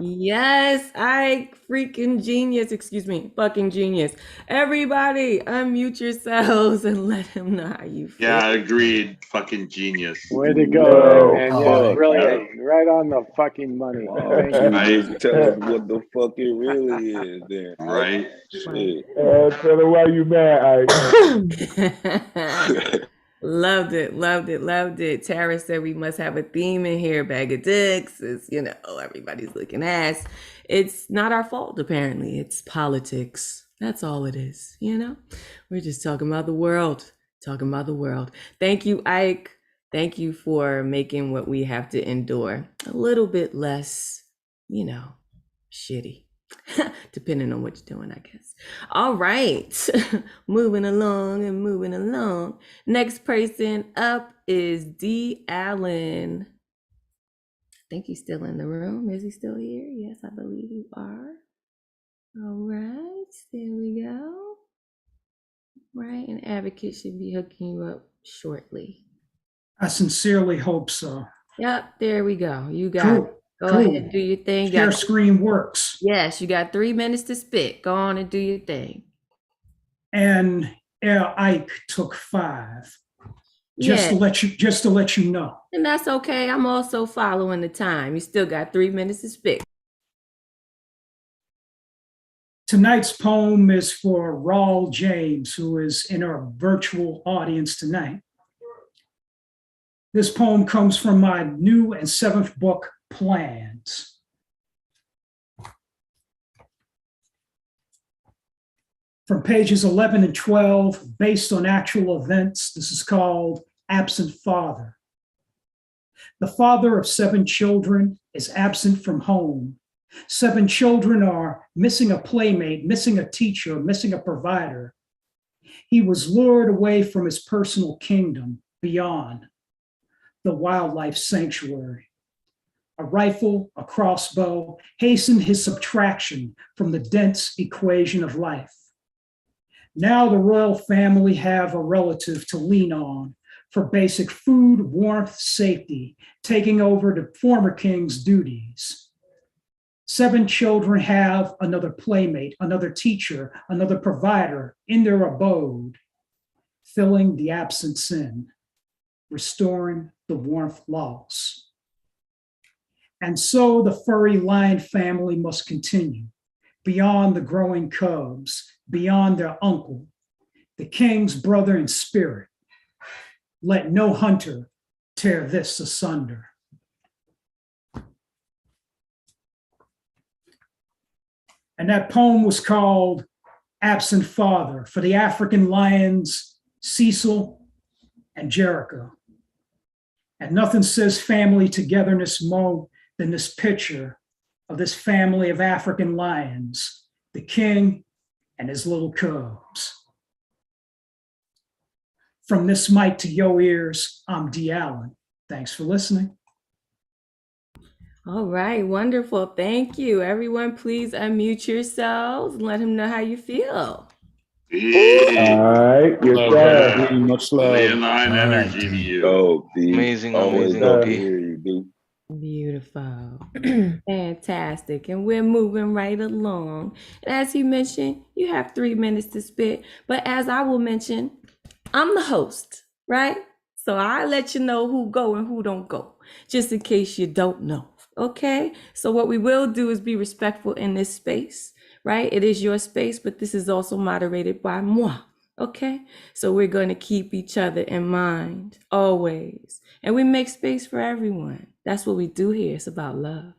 Yes, I freaking genius. Excuse me, fucking genius. Everybody, unmute yourselves and let him know how you feel. Yeah, agreed. Fucking genius. Way to go, man. Yeah, really, right on the fucking money. Thank you. Just tell us what the fuck it really is then. Right? Shit. Tell her why you mad, Ike. Loved it, loved it, loved it. Tara said we must have a theme in here. Bag of dicks is, everybody's looking ass. It's not our fault, apparently. It's politics. That's all it is, We're just talking about the world. Talking about the world. Thank you, Ike. Thank you for making what we have to endure a little bit less, shitty. Depending on what you're doing, I guess. All right. moving along. Next person up is D. Allen. I think he's still in the room. Is he still here? Yes, I believe you are. All right. There we go. Right. An advocate should be hooking you up shortly. I sincerely hope so. Yep. There we go. You got it. Go ahead, do your thing. Share screen works. Yes, you got 3 minutes to spit. Go on and do your thing. And Ike took 5. Just to let you know. And that's okay. I'm also following the time. You still got 3 minutes to spit. Tonight's poem is for Raul James, who is in our virtual audience tonight. This poem comes from my new and 7th book, Plans. From pages 11 and 12, based on actual events, this is called Absent Father. The father of 7 children is absent from home. 7 children are missing a playmate, missing a teacher, missing a provider. He was lured away from his personal kingdom beyond the wildlife sanctuary. A rifle, a crossbow, hastened his subtraction from the dense equation of life. Now the royal family have a relative to lean on for basic food, warmth, safety, taking over the former king's duties. 7 children have another playmate, another teacher, another provider in their abode, filling the absence in, restoring the warmth lost. And so the furry lion family must continue beyond the growing cubs, beyond their uncle, the king's brother in spirit. Let no hunter tear this asunder. And that poem was called Absent Father for the African lions, Cecil and Jericho. And nothing says family togetherness more than this picture of this family of African lions, the king and his little cubs. From this mic to your ears, I'm D. Allen. Thanks for listening. All right, wonderful. Thank you. Everyone, please unmute yourselves and let him know how you feel. Hey, All right, yes, love sir. that. Much love. Leonine All right, energy to D. you. Dope, D. Amazing, Always amazing, dope to D. hear you, D. Beautiful. Fantastic. And we're moving right along. And as he mentioned, you have 3 minutes to spit. But as I will mention, I'm the host, right? So I let you know who go and who don't go, just in case you don't know. Okay? So what we will do is be respectful in this space, right? It is your space, but this is also moderated by moi. Okay? So we're going to keep each other in mind always. And we make space for everyone. That's what we do here. It's about love.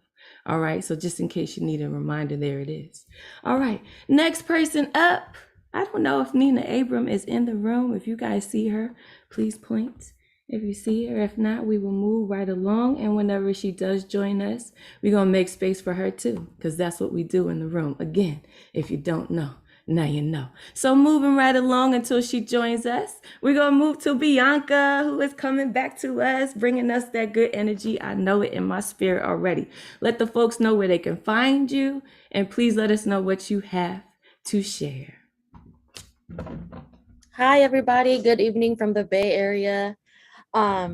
All right? So just in case you need a reminder, there it is. All right. Next person up. I don't know if Nina Abram is in the room. If you guys see her, please point. If you see her, if not, we will move right along. And whenever she does join us, we're going to make space for her too, because that's what we do in the room. Again, if you don't know, now you know. So moving right along until she joins us, we're going to move to Bianca, who is coming back to us, bringing us that good energy. I know it in my spirit already. Let the folks know where they can find you, and please let us know what you have to share. Hi, everybody. Good evening from the Bay Area.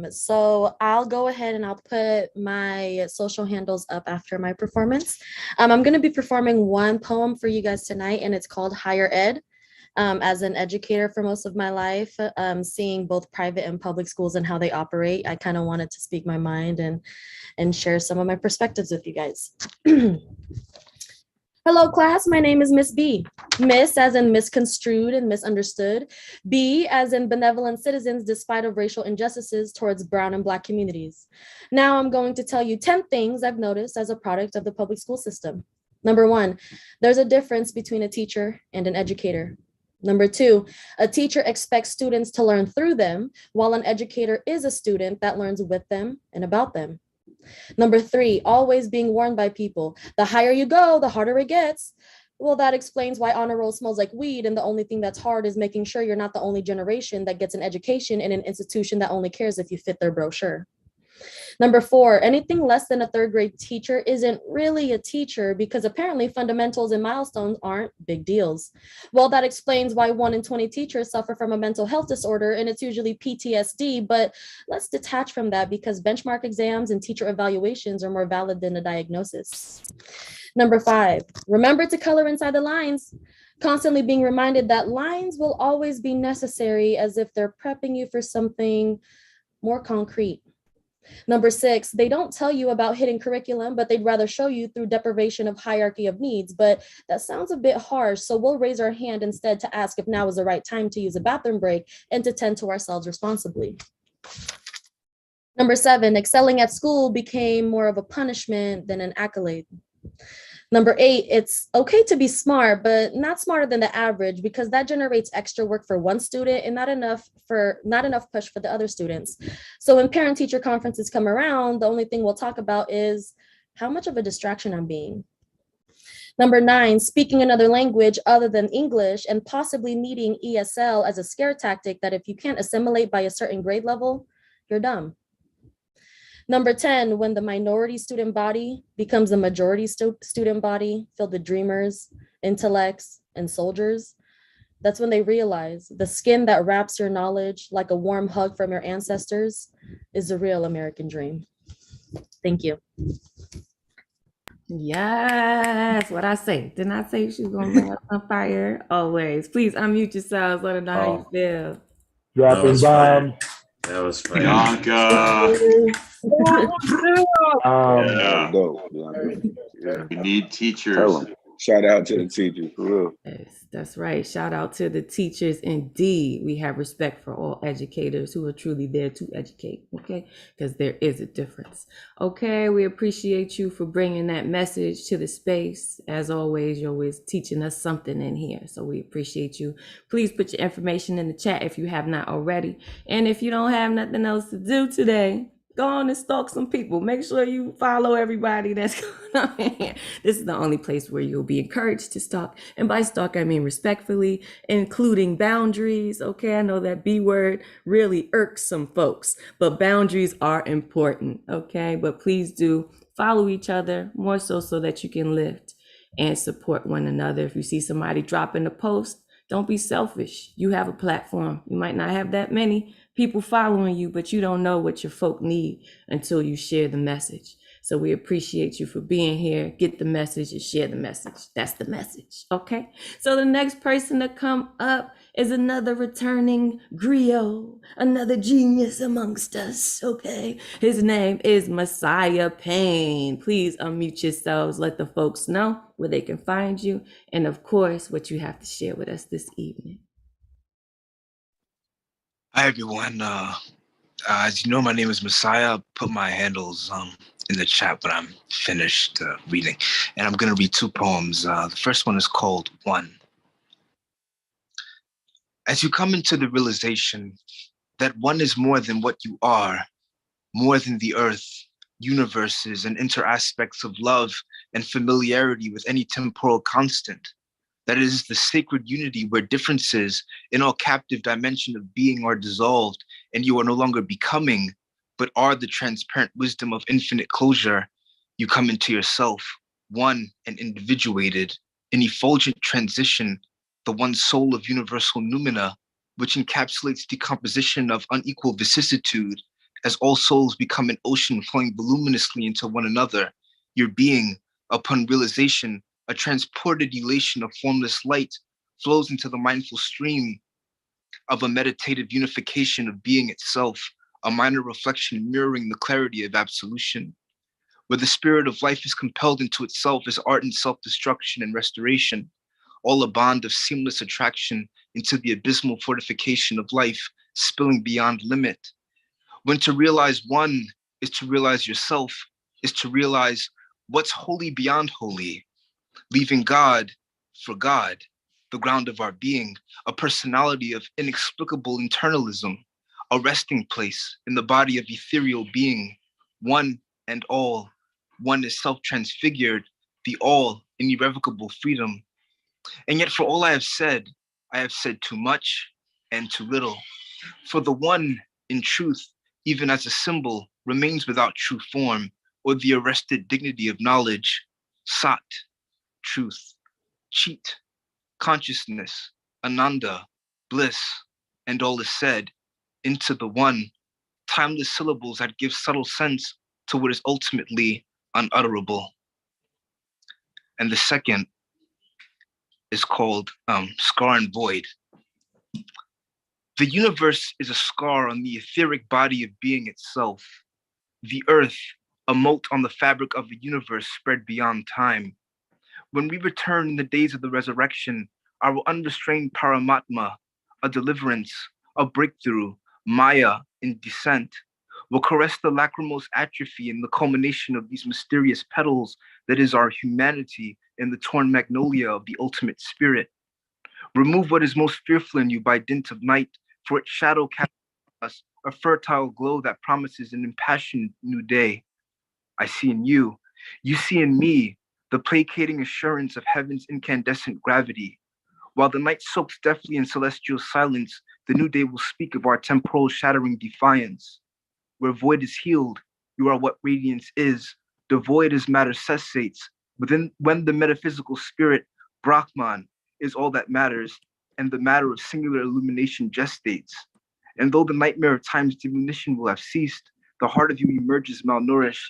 So I'll go ahead and I'll put my social handles up after my performance. I'm going to be performing one poem for you guys tonight, and it's called Higher Ed. As an educator for most of my life, seeing both private and public schools and how they operate, I kind of wanted to speak my mind and share some of my perspectives with you guys. Hello, class. My name is Miss B. Miss as in misconstrued and misunderstood. B as in benevolent citizens despite of racial injustices towards brown and black communities. Now I'm going to tell you 10 things I've noticed as a product of the public school system. Number 1, there's a difference between a teacher and an educator. Number 2, a teacher expects students to learn through them, while an educator is a student that learns with them and about them. Number 3, always being warned by people. The higher you go, the harder it gets. Well, that explains why honor roll smells like weed, and the only thing that's hard is making sure you're not the only generation that gets an education in an institution that only cares if you fit their brochure. Number 4, anything less than a 3rd grade teacher isn't really a teacher, because apparently fundamentals and milestones aren't big deals. Well, that explains why 1 in 20 teachers suffer from a mental health disorder, and it's usually PTSD, but let's detach from that because benchmark exams and teacher evaluations are more valid than a diagnosis. Number 5, remember to color inside the lines. Constantly being reminded that lines will always be necessary, as if they're prepping you for something more concrete. Number 6, they don't tell you about hidden curriculum, but they'd rather show you through deprivation of hierarchy of needs. But that sounds a bit harsh, so we'll raise our hand instead to ask if now is the right time to use a bathroom break and to tend to ourselves responsibly. Number 7, excelling at school became more of a punishment than an accolade. Number 8, it's okay to be smart, but not smarter than the average, because that generates extra work for one student and not enough push for the other students. So when parent-teacher conferences come around, the only thing we'll talk about is how much of a distraction I'm being. Number 9, speaking another language other than English and possibly needing ESL as a scare tactic that if you can't assimilate by a certain grade level, you're dumb. Number 10, when the minority student body becomes the majority student body filled with dreamers, intellects, and soldiers, that's when they realize the skin that wraps your knowledge like a warm hug from your ancestors is the real American dream. Thank you. Yes, what I say. Didn't I say she was going to bring us on fire? Always. Please unmute yourselves. Let her know how you feel. Dropping bombs. That was funny. Bianca. Yeah. Dope. Yeah. We need teachers. Tell 'em. Shout out to the teachers, for real. Yes, that's right. Shout out to the teachers. Indeed, we have respect for all educators who are truly there to educate, okay? Because there is a difference. Okay, we appreciate you for bringing that message to the space. As always, you're always teaching us something in here, so we appreciate you. Please put your information in the chat if you have not already. And if you don't have nothing else to do today, Go on and stalk some people. Make sure you follow everybody that's going on here. This is the only place where you'll be encouraged to stalk. And by stalk, I mean respectfully, including boundaries. Okay, I know that B word really irks some folks, but boundaries are important. Okay, but please do follow each other more so that you can lift and support one another. If you see somebody dropping a post, don't be selfish. You have a platform. You might not have that many people following you, but you don't know what your folk need until you share the message. So we appreciate you for being here. Get the message and share the message. That's the message. Okay. So the next person to come up is another returning griot, another genius amongst us. Okay. His name is Messiah Payne. Please unmute yourselves. Let the folks know where they can find you. And of course, what you have to share with us this evening. Hi, everyone. As you know, my name is Messiah. I'll put my handles in the chat when I'm finished reading. And I'm going to read two poems. The first one is called One. As you come into the realization that one is more than what you are, more than the earth, universes, and interaspects of love and familiarity with any temporal constant, that is the sacred unity where differences in all captive dimension of being are dissolved, and you are no longer becoming, but are the transparent wisdom of infinite closure. You come into yourself, one and individuated, in effulgent transition, the one soul of universal noumena, which encapsulates decomposition of unequal vicissitude, as all souls become an ocean flowing voluminously into one another. Your being, upon realization, a transported elation of formless light, flows into the mindful stream of a meditative unification of being itself, a minor reflection mirroring the clarity of absolution. Where the spirit of life is compelled into itself as ardent self-destruction and restoration, all a bond of seamless attraction into the abysmal fortification of life, spilling beyond limit. When to realize one is to realize yourself, is to realize what's holy beyond holy, leaving God for God, the ground of our being, a personality of inexplicable internalism, a resting place in the body of ethereal being, one and all. One is self-transfigured, the all in irrevocable freedom. And yet for all I have said too much and too little. For the one, in truth, even as a symbol, remains without true form or the arrested dignity of knowledge. Sat, truth, cheat, consciousness, ananda, bliss, and all is said, into the one, timeless syllables that give subtle sense to what is ultimately unutterable. And the second is called Scar and Void. The universe is a scar on the etheric body of being itself. The earth, a mote on the fabric of the universe spread beyond time. When we return in the days of the resurrection, our unrestrained paramatma, a deliverance, a breakthrough, Maya in descent, will caress the lachrymose atrophy in the culmination of these mysterious petals that is our humanity in the torn magnolia of the ultimate spirit. Remove what is most fearful in you by dint of night, for its shadow casts us a fertile glow that promises an impassioned new day. I see in you, you see in me, the placating assurance of heaven's incandescent gravity. While the night soaks deftly in celestial silence, the new day will speak of our temporal shattering defiance. Where void is healed, you are what radiance is. Devoid as matter cessates. When the metaphysical spirit, Brahman, is all that matters, and the matter of singular illumination gestates. And though the nightmare of time's diminution will have ceased, the heart of you emerges malnourished.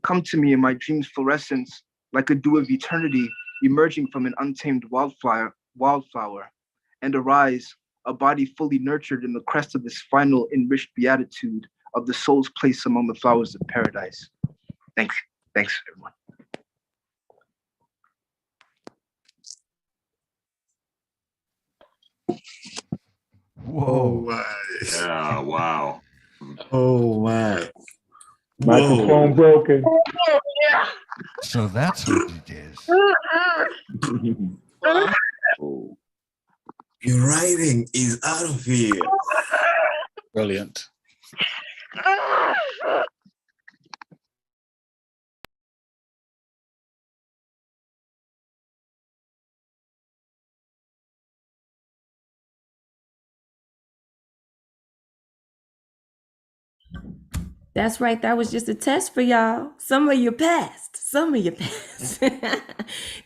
Come to me in my dream's fluorescence, like a dew of eternity, emerging from an untamed wildflower, and arise, a body fully nurtured in the crest of this final enriched beatitude of the soul's place among the flowers of paradise. Thanks everyone. Whoa. Yeah, wow. Oh, my. Microphone broken. So that's what it is. Your writing is out of here. Brilliant. That's right. That was just a test for y'all. Some of you passed. Some of you passed.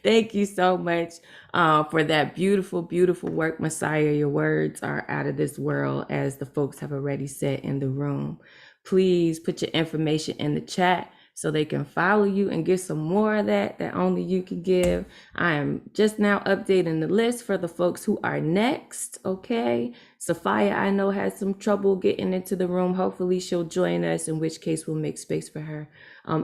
Thank you so much for that beautiful, beautiful work, Messiah. Your words are out of this world, as the folks have already said in the room. Please put your information in the chat so they can follow you and get some more of that only you can give. I am just now updating the list for the folks who are next, okay? Sophia, I know, has some trouble getting into the room. Hopefully she'll join us, in which case we'll make space for her,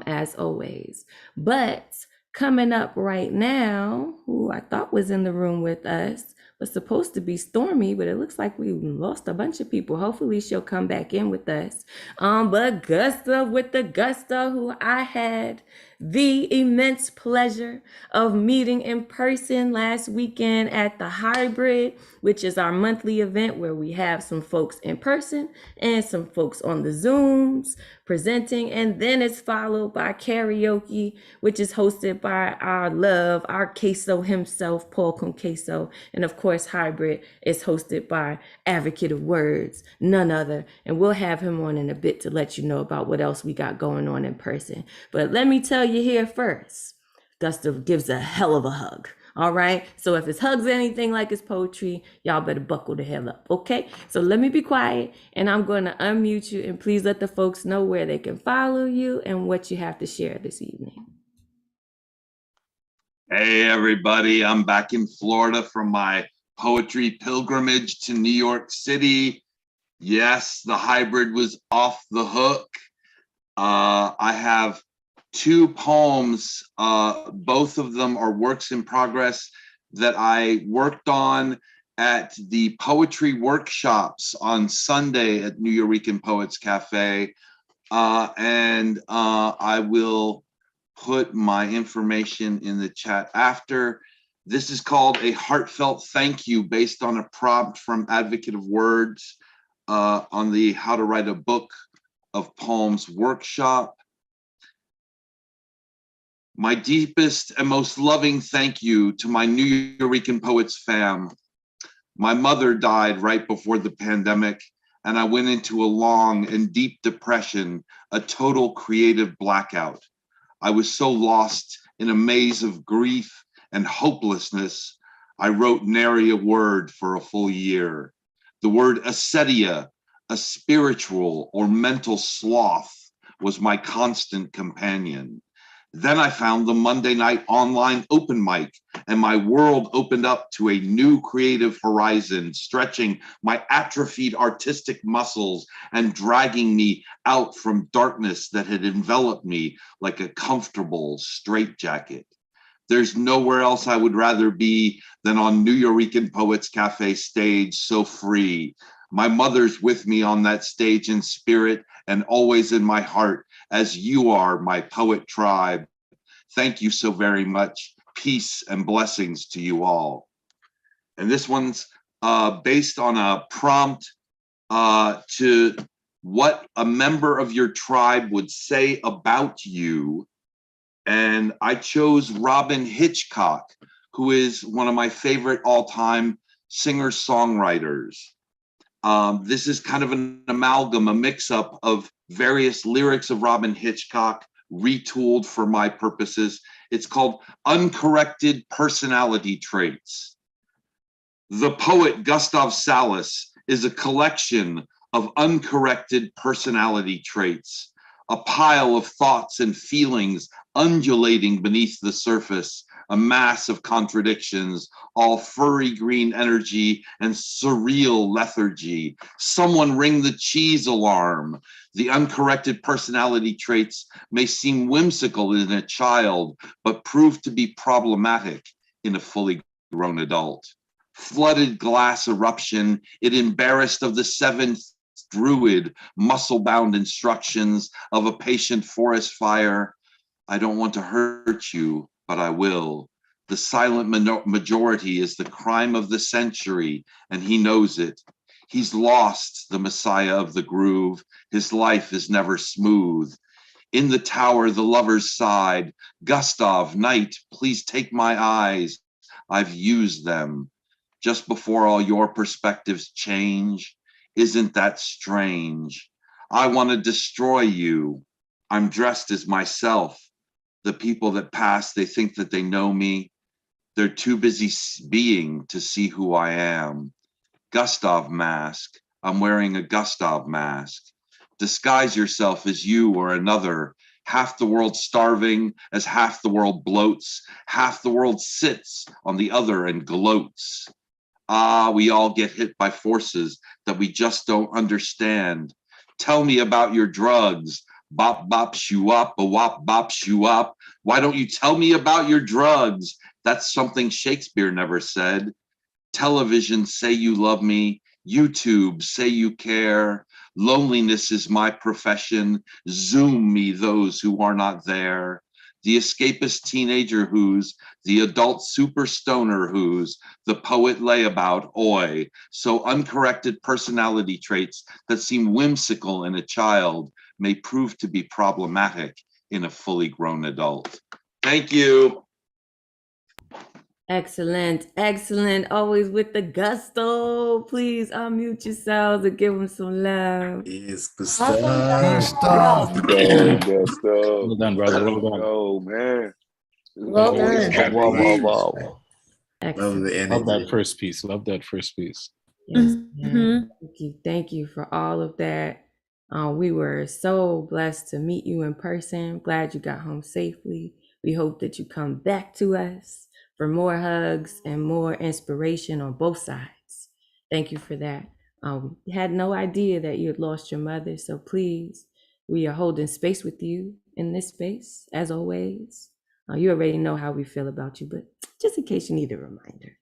as always. But coming up right now, who I thought was in the room with us, was supposed to be Stormy, but it looks like we lost a bunch of people. Hopefully she'll come back in with us. But Gustav with the Gusta, who I had the immense pleasure of meeting in person last weekend at the Hybrid, which is our monthly event where we have some folks in person and some folks on the Zooms presenting, and then it's followed by karaoke, which is hosted by our love, our queso himself, Paul Conqueso, and of course Hybrid is hosted by Advocate of Words, none other, and we'll have him on in a bit to let you know about what else we got going on in person. But let me tell you here first, Gustav gives a hell of a hug. All right. So if his hugs anything like his poetry, y'all better buckle the hell up. Okay. So let me be quiet and I'm going to unmute you, and please let the folks know where they can follow you and what you have to share this evening. Hey, everybody. I'm back in Florida from my poetry pilgrimage to New York City. Yes, the Hybrid was off the hook. I have 2 poems, both of them are works in progress that I worked on at the poetry workshops on Sunday at New Eurekan Poets Cafe. And I will put my information in the chat after. This is called A Heartfelt Thank You, based on a prompt from Advocate of Words on the How to Write a Book of Poems workshop. My deepest and most loving thank you to my New Eurekan Poets fam. My mother died right before the pandemic, and I went into a long and deep depression, a total creative blackout. I was so lost in a maze of grief and hopelessness, I wrote nary a word for a full year. The word acedia, a spiritual or mental sloth, was my constant companion. Then I found the Monday night online open mic, and my world opened up to a new creative horizon, stretching my atrophied artistic muscles and dragging me out from darkness that had enveloped me like a comfortable straitjacket. There's nowhere else I would rather be than on New Eurekan Poets Cafe stage, so free. My mother's with me on that stage in spirit and always in my heart, as you are, my poet tribe. Thank you so very much. Peace and blessings to you all. And this one's based on a prompt to what a member of your tribe would say about you. And I chose Robin Hitchcock, who is one of my favorite all-time singer-songwriters. This is kind of an amalgam, a mix-up of various lyrics of Robin Hitchcock retooled for my purposes. It's called Uncorrected Personality Traits. The poet Gustav Sallis is a collection of uncorrected personality traits, a pile of thoughts and feelings undulating beneath the surface, a mass of contradictions, all furry green energy and surreal lethargy. Someone ring the cheese alarm. The uncorrected personality traits may seem whimsical in a child, but prove to be problematic in a fully grown adult. Flooded glass eruption, it embarrassed of the seventh druid, muscle-bound instructions of a patient forest fire. I don't want to hurt you, but I will. The silent majority is the crime of the century, and he knows it. He's lost the Messiah of the groove. His life is never smooth. In the tower, the lovers sighed. Gustav, night, please take my eyes. I've used them. Just before all your perspectives change. Isn't that strange? I want to destroy you. I'm dressed as myself. The people that pass, they think that they know me. They're too busy being to see who I am. Gustav mask. I'm wearing a Gustav mask. Disguise yourself as you or another. Half the world starving as half the world bloats. Half the world sits on the other and gloats. Ah, we all get hit by forces that we just don't understand. Tell me about your drugs. Bop bops you up, a wop bops you up. Why don't you tell me about your drugs? That's something Shakespeare never said. Television, say you love me. YouTube, say you care. Loneliness is my profession. Zoom me those who are not there. The escapist teenager who's, the adult super stoner who's, the poet layabout, oi. So uncorrected personality traits that seem whimsical in a child may prove to be problematic in a fully grown adult. Thank you. Excellent, excellent. Always with the gusto. Please unmute yourselves and give them some love. Yes, Gusto. Gusto. Well done, brother. Well done. Oh, man. Well Always done. happy. Love Excellent. the Love that energy. first piece. Love that first piece. Yes, Mhm. man. Thank you for all of that. We were so blessed to meet you in person. Glad you got home safely. We hope that you come back to us for more hugs and more inspiration on both sides. Thank you for that. Had no idea that you had lost your mother, so please, we are holding space with you in this space, as always. You already know how we feel about you, but just in case you need a reminder,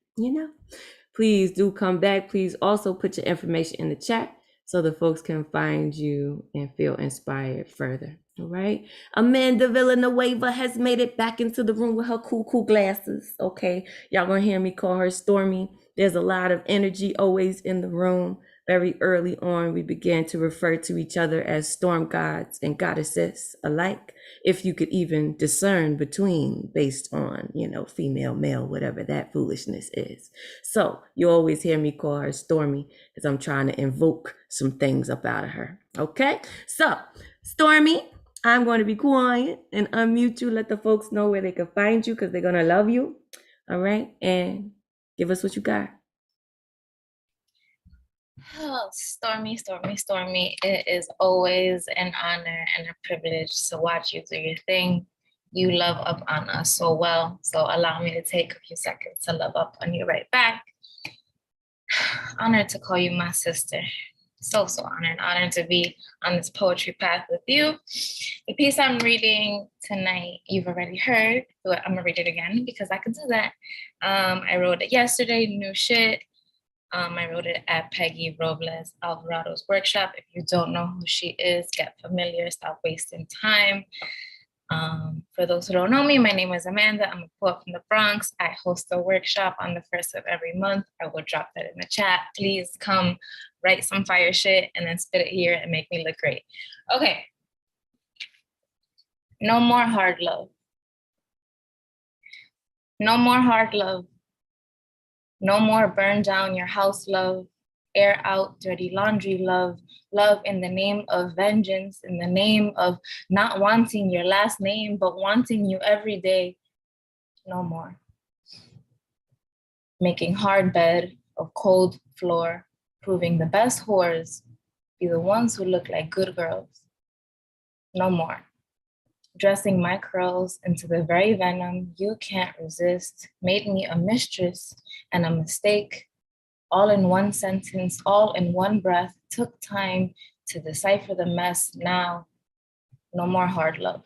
please do come back. Please also put your information in the chat so the folks can find you and feel inspired further. All right. Amanda Villanueva has made it back into the room with her cool glasses. Okay. Y'all gonna hear me call her Stormy. There's a lot of energy always in the room. Very early on, we began to refer to each other as storm gods and goddesses alike, if you could even discern between based on, female, male, whatever that foolishness is. So you always hear me call her Stormy because I'm trying to invoke some things up out of her. Okay. So Stormy, I'm going to be quiet and unmute you. Let the folks know where they can find you because they're going to love you. All right. And give us what you got. Oh, Stormy. It is always an honor and a privilege to watch you do your thing. You love up on us so well. So allow me to take a few seconds to love up on you right back. Honored to call you my sister. So honored. Honored to be on this poetry path with you. The piece I'm reading tonight, you've already heard, but I'm gonna read it again because I can do that. I wrote it yesterday, new shit. I wrote it at Peggy Robles Alvarado's workshop. If you don't know who she is, get familiar, stop wasting time. For those who don't know me, my name is Amanda. I'm a poet from the Bronx. I host a workshop on the first of every month. I will drop that in the chat. Please come write some fire shit and then spit it here and make me look great. Okay. No more hard love. No more hard love. No more burn down your house love, air out dirty laundry love, love in the name of vengeance, in the name of not wanting your last name, but wanting you every day. No more. Making hard bed of cold floor, proving the best whores be the ones who look like good girls. No more. Dressing my curls into the very venom you can't resist, made me a mistress and a mistake. All in one sentence, all in one breath, took time to decipher the mess. Now, no more hard love.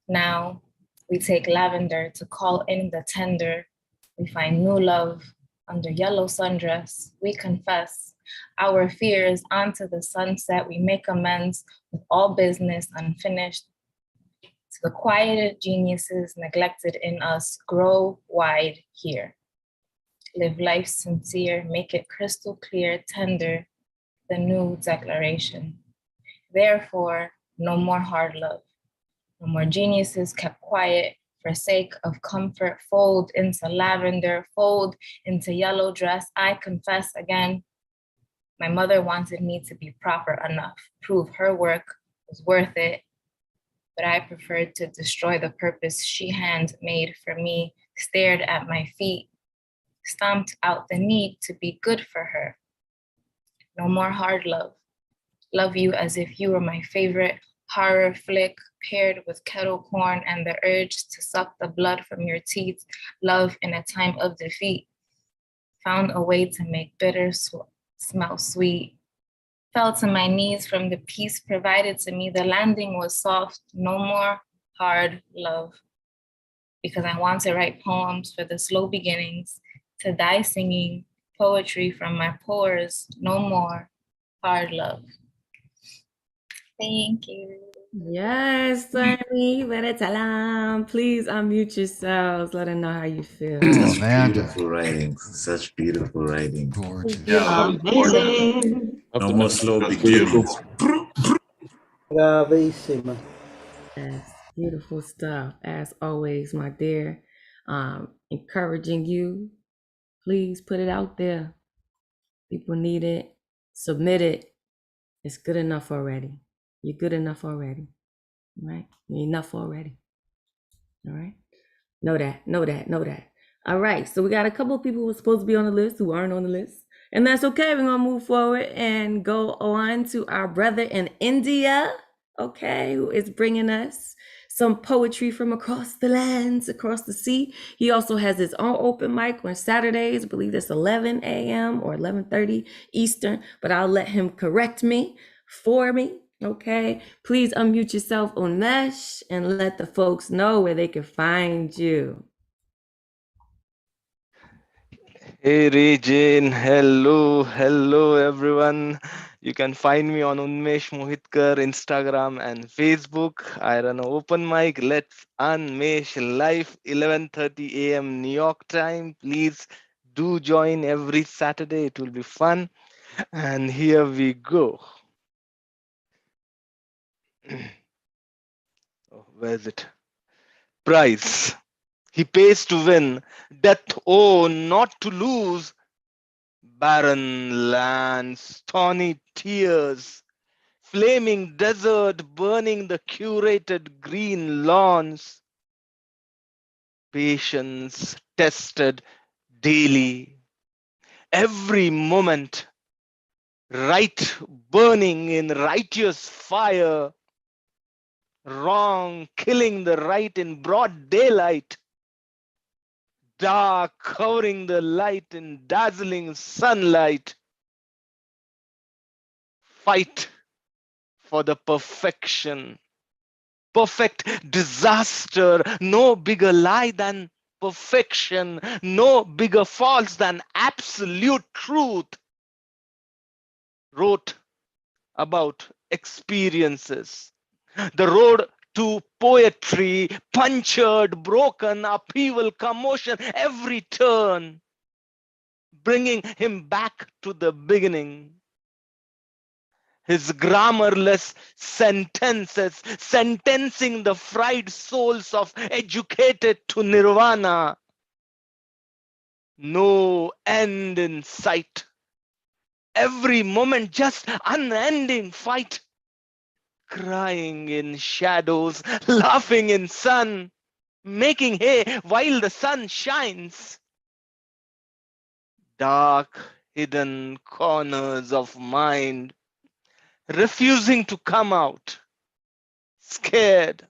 Now, we take lavender to call in the tender. We find new love under yellow sundress. We confess our fears onto the sunset. We make amends with all business unfinished. To the quieted geniuses neglected in us, grow wide here. Live life sincere, make it crystal clear, tender, the new declaration. Therefore, no more hard love. No more geniuses kept quiet for sake of comfort. Fold into lavender, fold into yellow dress. I confess again, My mother wanted me to be proper enough, prove her work was worth it, but I preferred to destroy the purpose she handmade for me, stared at my feet, stomped out the need to be good for her. No more hard love. Love you as if you were my favorite horror flick, paired with kettle corn and the urge to suck the blood from your teeth. Love in a time of defeat. Found a way to make bitter smell sweet. Fell to my knees from the peace provided to me. The landing was soft. No more hard love. Because I want to write poems for the slow beginnings, to die singing poetry from my pores. No more hard love. Thank you. Yes, Sonny, you better tell them. Please unmute yourselves. Let them know how you feel. Beautiful writing. Such beautiful writing. Amazing. No more slow beginnings. Bravissima. Yes, beautiful stuff. As always, my dear. Encouraging you. Please put it out there. People need it. Submit it. It's good enough already. You're good enough already. All right? You're enough already. All right? Know that, know that, know that. All right, so we got a couple of people who are supposed to be on the list who aren't on the list. And that's okay. We're going to move forward and go on to our brother in India, okay, who is bringing us some poetry from across the lands, across the sea. He also has his own open mic on Saturdays. I believe it's 11 a.m. or 11:30 Eastern, but I'll let him correct me for me. Okay, please unmute yourself on Mesh and let the folks know where they can find you. Hey Regine, hello everyone. You can find me on Unmesh Mohitkar, Instagram and Facebook. I run an open mic, Let's Unmesh live 11:30 a.m. New York time. Please do join every Saturday. It will be fun. And here we go. Oh, where's it? Prize. He pays to win. Death, oh, not to lose. Barren lands, thorny tears, flaming desert burning the curated green lawns. Patience tested daily, every moment, right burning in righteous fire, wrong killing the right in broad daylight, dark covering the light in dazzling sunlight. Fight for the perfection, perfect disaster, no bigger lie than perfection, no bigger false than absolute truth. Wrote about experiences, the road to poetry, punctured, broken, upheaval, commotion, every turn, bringing him back to the beginning. His grammarless sentences, sentencing the fried souls of educated to nirvana. No end in sight. Every moment just unending fight. Crying in shadows, laughing in sun, making hay while the sun shines. Dark, hidden corners of mind, refusing to come out, scared.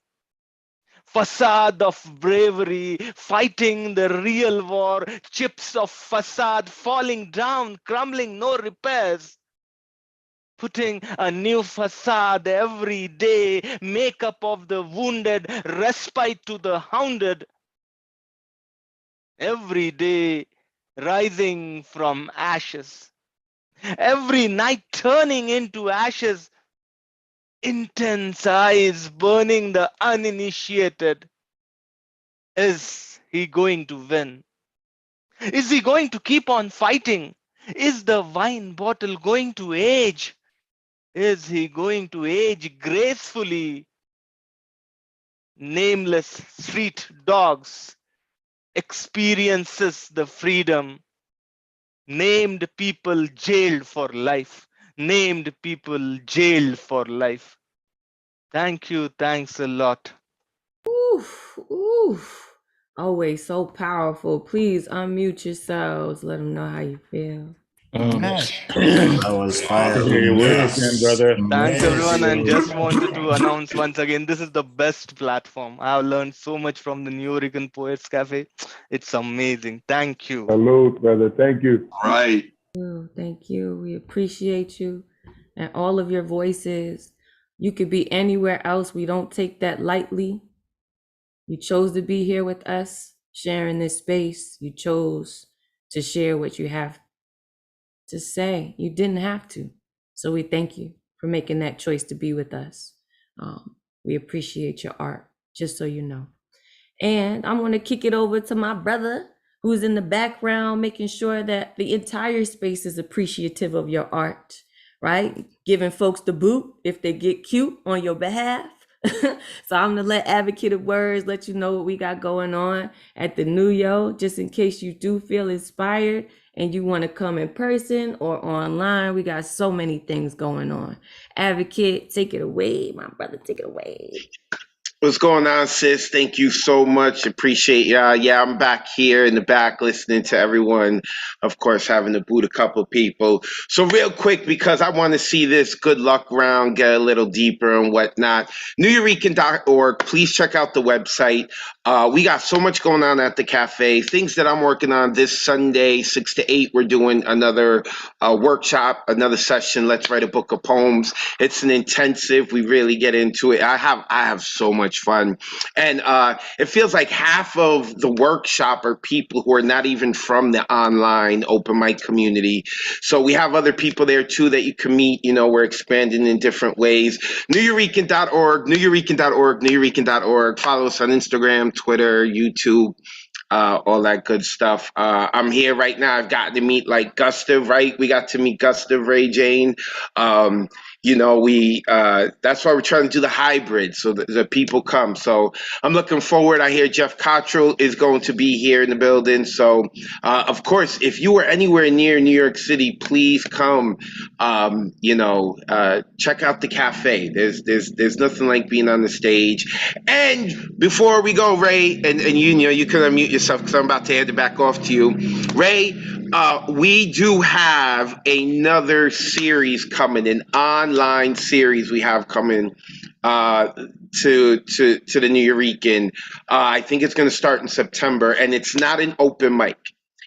Facade of bravery, fighting the real war, chips of facade falling down, crumbling, no repairs. Putting a new facade every day, makeup of the wounded, respite to the hounded. Every day rising from ashes, every night turning into ashes. Intense eyes burning the uninitiated. Is he going to win? Is he going to keep on fighting? Is the wine bottle going to age? Is he going to age gracefully? Nameless street dogs experiences the freedom. named people jailed for life, named people jailed for life. Thank you. Thanks a lot. Oof, oof. Always so powerful. Please unmute yourselves. Let them know how you feel. That was fire. brother. Thanks everyone, and just Yes. wanted to announce once again, this is the best platform. I have learned so much from the New York Poets Cafe. It's amazing. Thank you. Salute, brother. Thank you. Right. Thank you. We appreciate you and all of your voices. You could be anywhere else. We don't take that lightly. You chose to be here with us, sharing this space. You chose to share what you have to say. You didn't have to. So we thank you for making that choice to be with us. We appreciate your art, just so you know. And I'm going to kick it over to my brother who's in the background, making sure that the entire space is appreciative of your art, right? Giving folks the boot if they get cute on your behalf. So I'm gonna let Advocate of Words let you know what we got going on at the New Yo, just in case you do feel inspired and you want to come in person or online. We got so many things going on. Advocate, take it away, my brother, take it away. What's going on, sis? Thank you so much. Appreciate y'all. Yeah, I'm back here in the back listening to everyone, of course, having to boot a couple people. So real quick, because I want to see this good luck round get a little deeper and whatnot, NewYorican.org, please check out the website. We got so much going on at the cafe, things that I'm working on this Sunday, 6 to 8. We're doing another workshop, another session. Let's write a book of poems. It's an intensive. We really get into it. I have so much fun. And it feels like half of the workshop are people who are not even from the online open mic community. So we have other people there too that you can meet. You know, we're expanding in different ways. NewYorican.org, NewYorican.org, NewYorican.org. Follow us on Instagram, Twitter, YouTube, all that good stuff. I'm here right now. I've gotten to meet like Gustav, right? We got to meet Gustav, Ray Jane. You know, that's why we're trying to do the hybrid so that the people come. So I'm looking forward. I hear Jeff Cottrell is going to be here in the building. So, of course, if you are anywhere near New York City, please come, check out the cafe. There's nothing like being on the stage. And before we go, Ray, and you can unmute yourself because I'm about to hand it back off to you. Ray, we do have another series coming, an online series we have coming to the New Yorican. I think it's going to start in September, and it's not an open mic.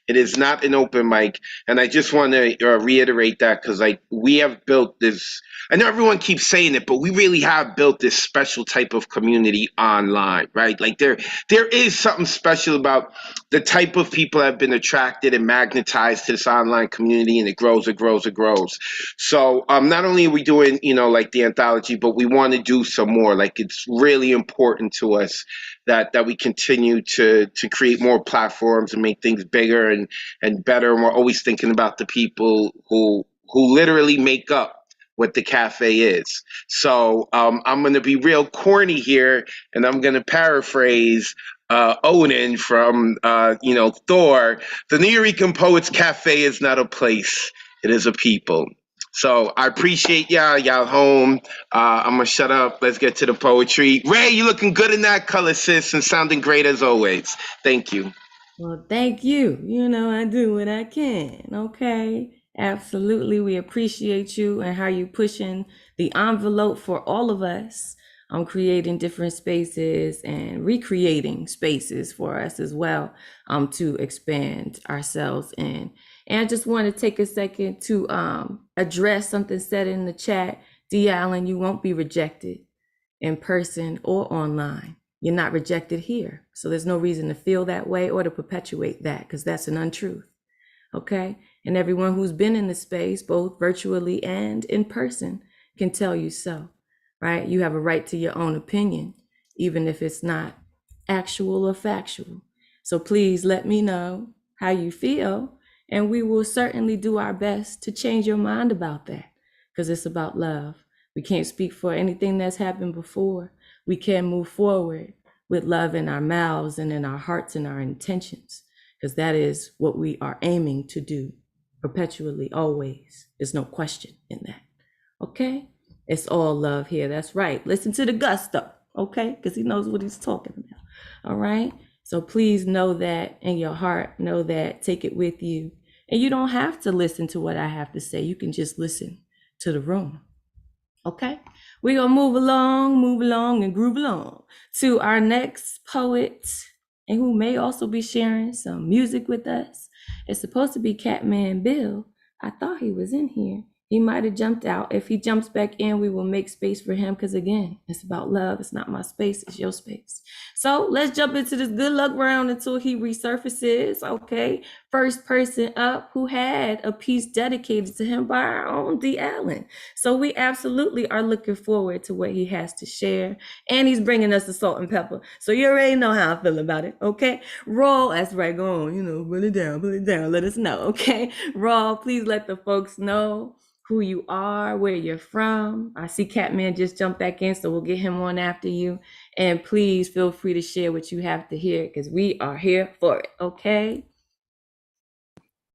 It is not an open mic, and I just want to reiterate that because we have built this. I know everyone keeps saying it, but we really have built this special type of community online, right? Like there is something special about the type of people that have been attracted and magnetized to this online community, and it grows, it grows, it grows. So not only are we doing, like the anthology, but we want to do some more. Like it's really important to us that we continue to create more platforms and make things bigger and better. And we're always thinking about the people who literally make up what the cafe is. So I'm going to be real corny here, and I'm going to paraphrase Odin from Thor. The New Yorican Poets Cafe is not a place; it is a people. So I appreciate y'all home. I'm gonna shut up. Let's get to the poetry. Ray, you looking good in that color, sis, and sounding great as always. Thank you. Well, thank you. I do what I can. Okay. Absolutely. We appreciate you and how you pushing the envelope for all of us. I'm creating different spaces and recreating spaces for us as well, to expand ourselves in. And I just want to take a second to address something said in the chat. D. Allen, you won't be rejected in person or online. You're not rejected here. So there's no reason to feel that way or to perpetuate that, because that's an untruth. Okay? And everyone who's been in the space, both virtually and in person, can tell you so, right? You have a right to your own opinion, even if it's not actual or factual. So please let me know how you feel, and we will certainly do our best to change your mind about that, because it's about love. We can't speak for anything that's happened before. We can move forward with love in our mouths and in our hearts and our intentions, because that is what we are aiming to do. perpetually, always. There's no question in that. Okay? It's all love here. That's right. Listen to the gusto, okay? Because he knows what he's talking about. All right? So please know that in your heart. Know that. Take it with you. And you don't have to listen to what I have to say. You can just listen to the room. Okay? We're going to move along, and groove along to our next poet, and who may also be sharing some music with us. It's supposed to be Catman Bill. I thought he was in here. He might have jumped out. If he jumps back in, we will make space for him because, again, it's about love. It's not my space. It's your space. So let's jump into this good luck round until he resurfaces. Okay. First person up who had a piece dedicated to him by our own D. Allen. So we absolutely are looking forward to what he has to share. And he's bringing us the salt and pepper. So you already know how I feel about it. Okay. Roll. That's right. Go on. Put it down. Let us know. Okay. Roll. Please let the folks know who you are, where you're from. I see Catman just jumped back in, so we'll get him on after you. And please feel free to share what you have to hear because we are here for it, okay?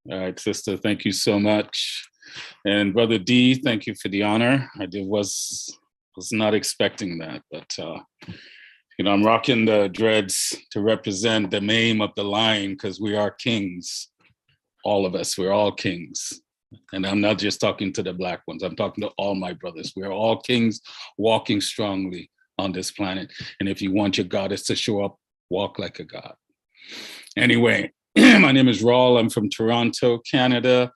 All right, sister, thank you so much. And Brother D, thank you for the honor. Was not expecting that, but I'm rocking the dreads to represent the name of the line because we are kings. All of us, we're all kings. And I'm not just talking to the Black ones. I'm talking to all my brothers. We're all kings walking strongly on this planet. And if you want your goddess to show up, walk like a god. Anyway, my name is Raul. I'm from Toronto, Canada.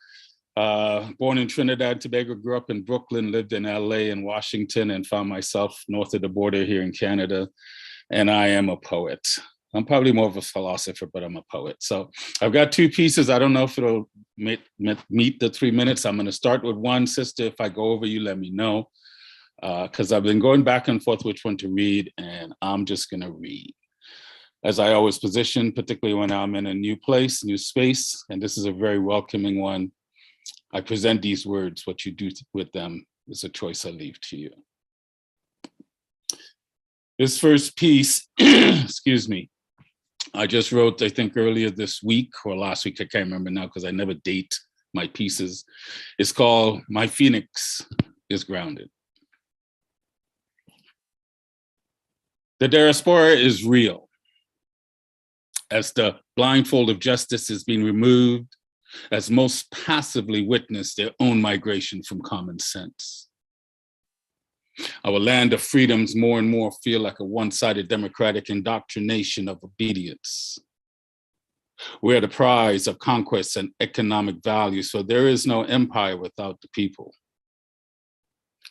Born in Trinidad and Tobago, grew up in Brooklyn, lived in LA and Washington, and found myself north of the border here in Canada. And I am a poet. I'm probably more of a philosopher, but I'm a poet. So I've got two pieces. I don't know if it'll meet the 3 minutes. I'm going to start with one, sister. If I go over, you let me know. Because I've been going back and forth which one to read, and I'm just going to read. As I always position, particularly when I'm in a new place, new space, and this is a very welcoming one, I present these words. What you do with them is a choice I leave to you. This first piece, excuse me, I just wrote, I think earlier this week or last week, I can't remember now because I never date my pieces. It's called My Phoenix is Grounded. The diaspora is real. As the blindfold of justice is being removed, as most passively witness their own migration from common sense. Our land of freedoms more and more feel like a one-sided democratic indoctrination of obedience. We're the prize of conquest and economic value, so there is no empire without the people.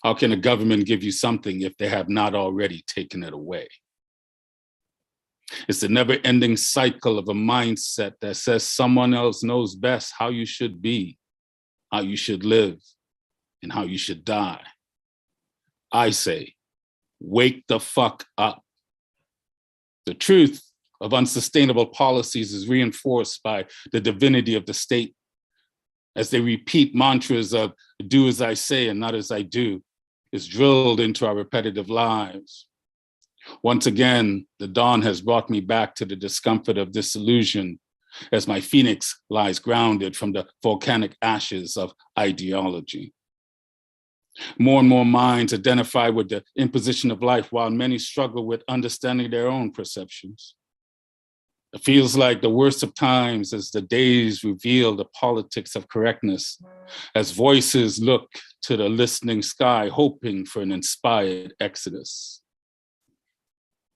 How can a government give you something if they have not already taken it away? It's the never-ending cycle of a mindset that says someone else knows best how you should be, how you should live, and how you should die. I say, wake the fuck up. The truth of unsustainable policies is reinforced by the divinity of the state as they repeat mantras of do as I say and not as I do is drilled into our repetitive lives. Once again, the dawn has brought me back to the discomfort of disillusion as my phoenix lies grounded from the volcanic ashes of ideology. More and more minds identify with the imposition of life while many struggle with understanding their own perceptions. It feels like the worst of times as the days reveal the politics of correctness, as voices look to the listening sky, hoping for an inspired exodus.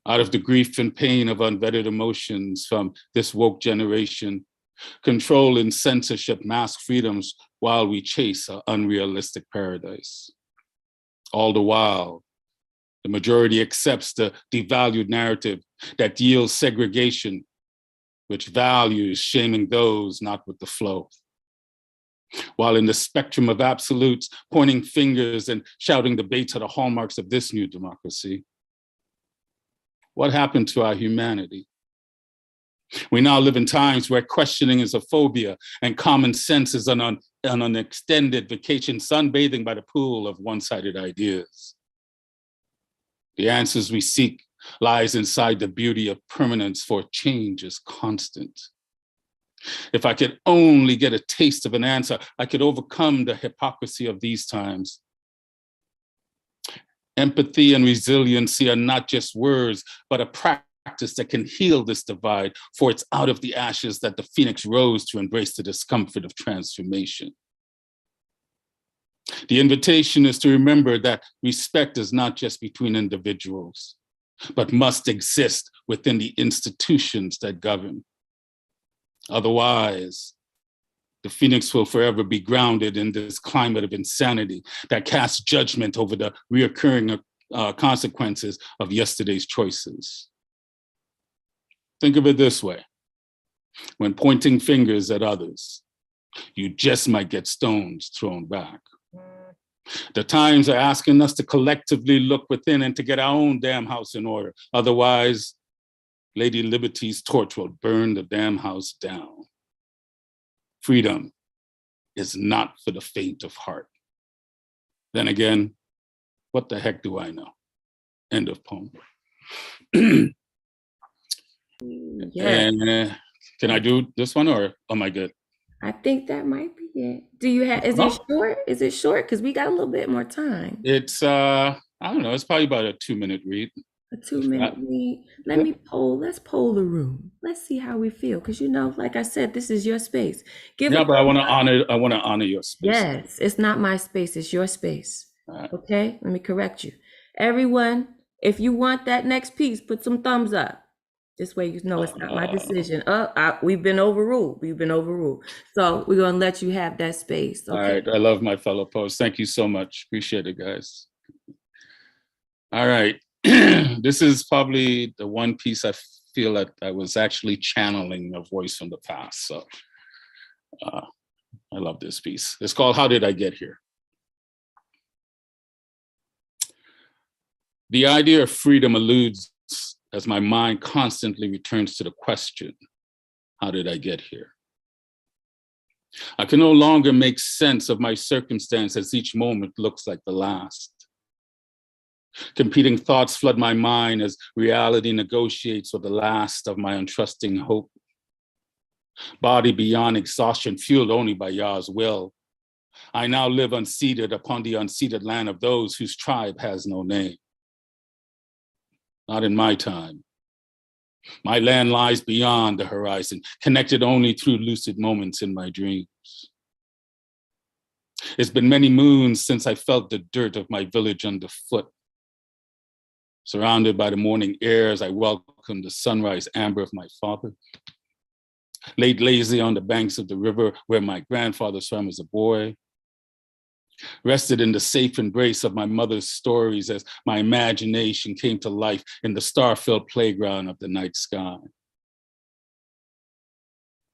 Out of the grief and pain of unvetted emotions from this woke generation, control and censorship mask freedoms while we chase an unrealistic paradise. All the while, the majority accepts the devalued narrative that yields segregation, which values shaming those not with the flow. While in the spectrum of absolutes, pointing fingers and shouting debates are the hallmarks of this new democracy. What happened to our humanity? We now live in times where questioning is a phobia and common sense is an extended vacation sunbathing by the pool of one-sided ideas. The answers we seek lies inside the beauty of permanence, for change is constant. If I could only get a taste of an answer, I could overcome the hypocrisy of these times. Empathy and resiliency are not just words, but a practice that can heal this divide, for it's out of the ashes that the phoenix rose to embrace the discomfort of transformation. The invitation is to remember that respect is not just between individuals, but must exist within the institutions that govern. Otherwise, the phoenix will forever be grounded in this climate of insanity that casts judgment over the reoccurring consequences of yesterday's choices. Think of it this way. When pointing fingers at others, you just might get stones thrown back. The times are asking us to collectively look within and to get our own damn house in order. Otherwise, Lady Liberty's torch will burn the damn house down. Freedom is not for the faint of heart. Then again, what the heck do I know? End of poem. Yes. And can I do this one or am I good? I think that might be it. Do you have, is it short? Is it short? Because we got a little bit more time. It's, I don't know, it's probably about a 2-minute read. A 2-minute read. Let's poll the room. Let's see how we feel. Because like I said, this is your space. Yeah, but I want to honor your space. Yes, it's not my space, it's your space. Right. Okay, let me correct you. Everyone, if you want that next piece, put some thumbs up. This way you know it's not my decision. We've been overruled. So we're going to let you have that space. Okay? All right, I love my fellow poets. Thank you so much. Appreciate it, guys. All right. This is probably the one piece I feel that I was actually channeling a voice from the past. So I love this piece. It's called How Did I Get Here? The idea of freedom eludes as my mind constantly returns to the question, how did I get here? I can no longer make sense of my circumstance as each moment looks like the last. Competing thoughts flood my mind as reality negotiates with the last of my untrusting hope. Body beyond exhaustion, fueled only by Yah's will. I now live unseated upon the unceded land of those whose tribe has no name. Not in my time. My land lies beyond the horizon, connected only through lucid moments in my dreams. It's been many moons since I felt the dirt of my village underfoot. Surrounded by the morning air as I welcomed the sunrise amber of my father. Laid lazy on the banks of the river where my grandfather swam as a boy. Rested in the safe embrace of my mother's stories as my imagination came to life in the star-filled playground of the night sky.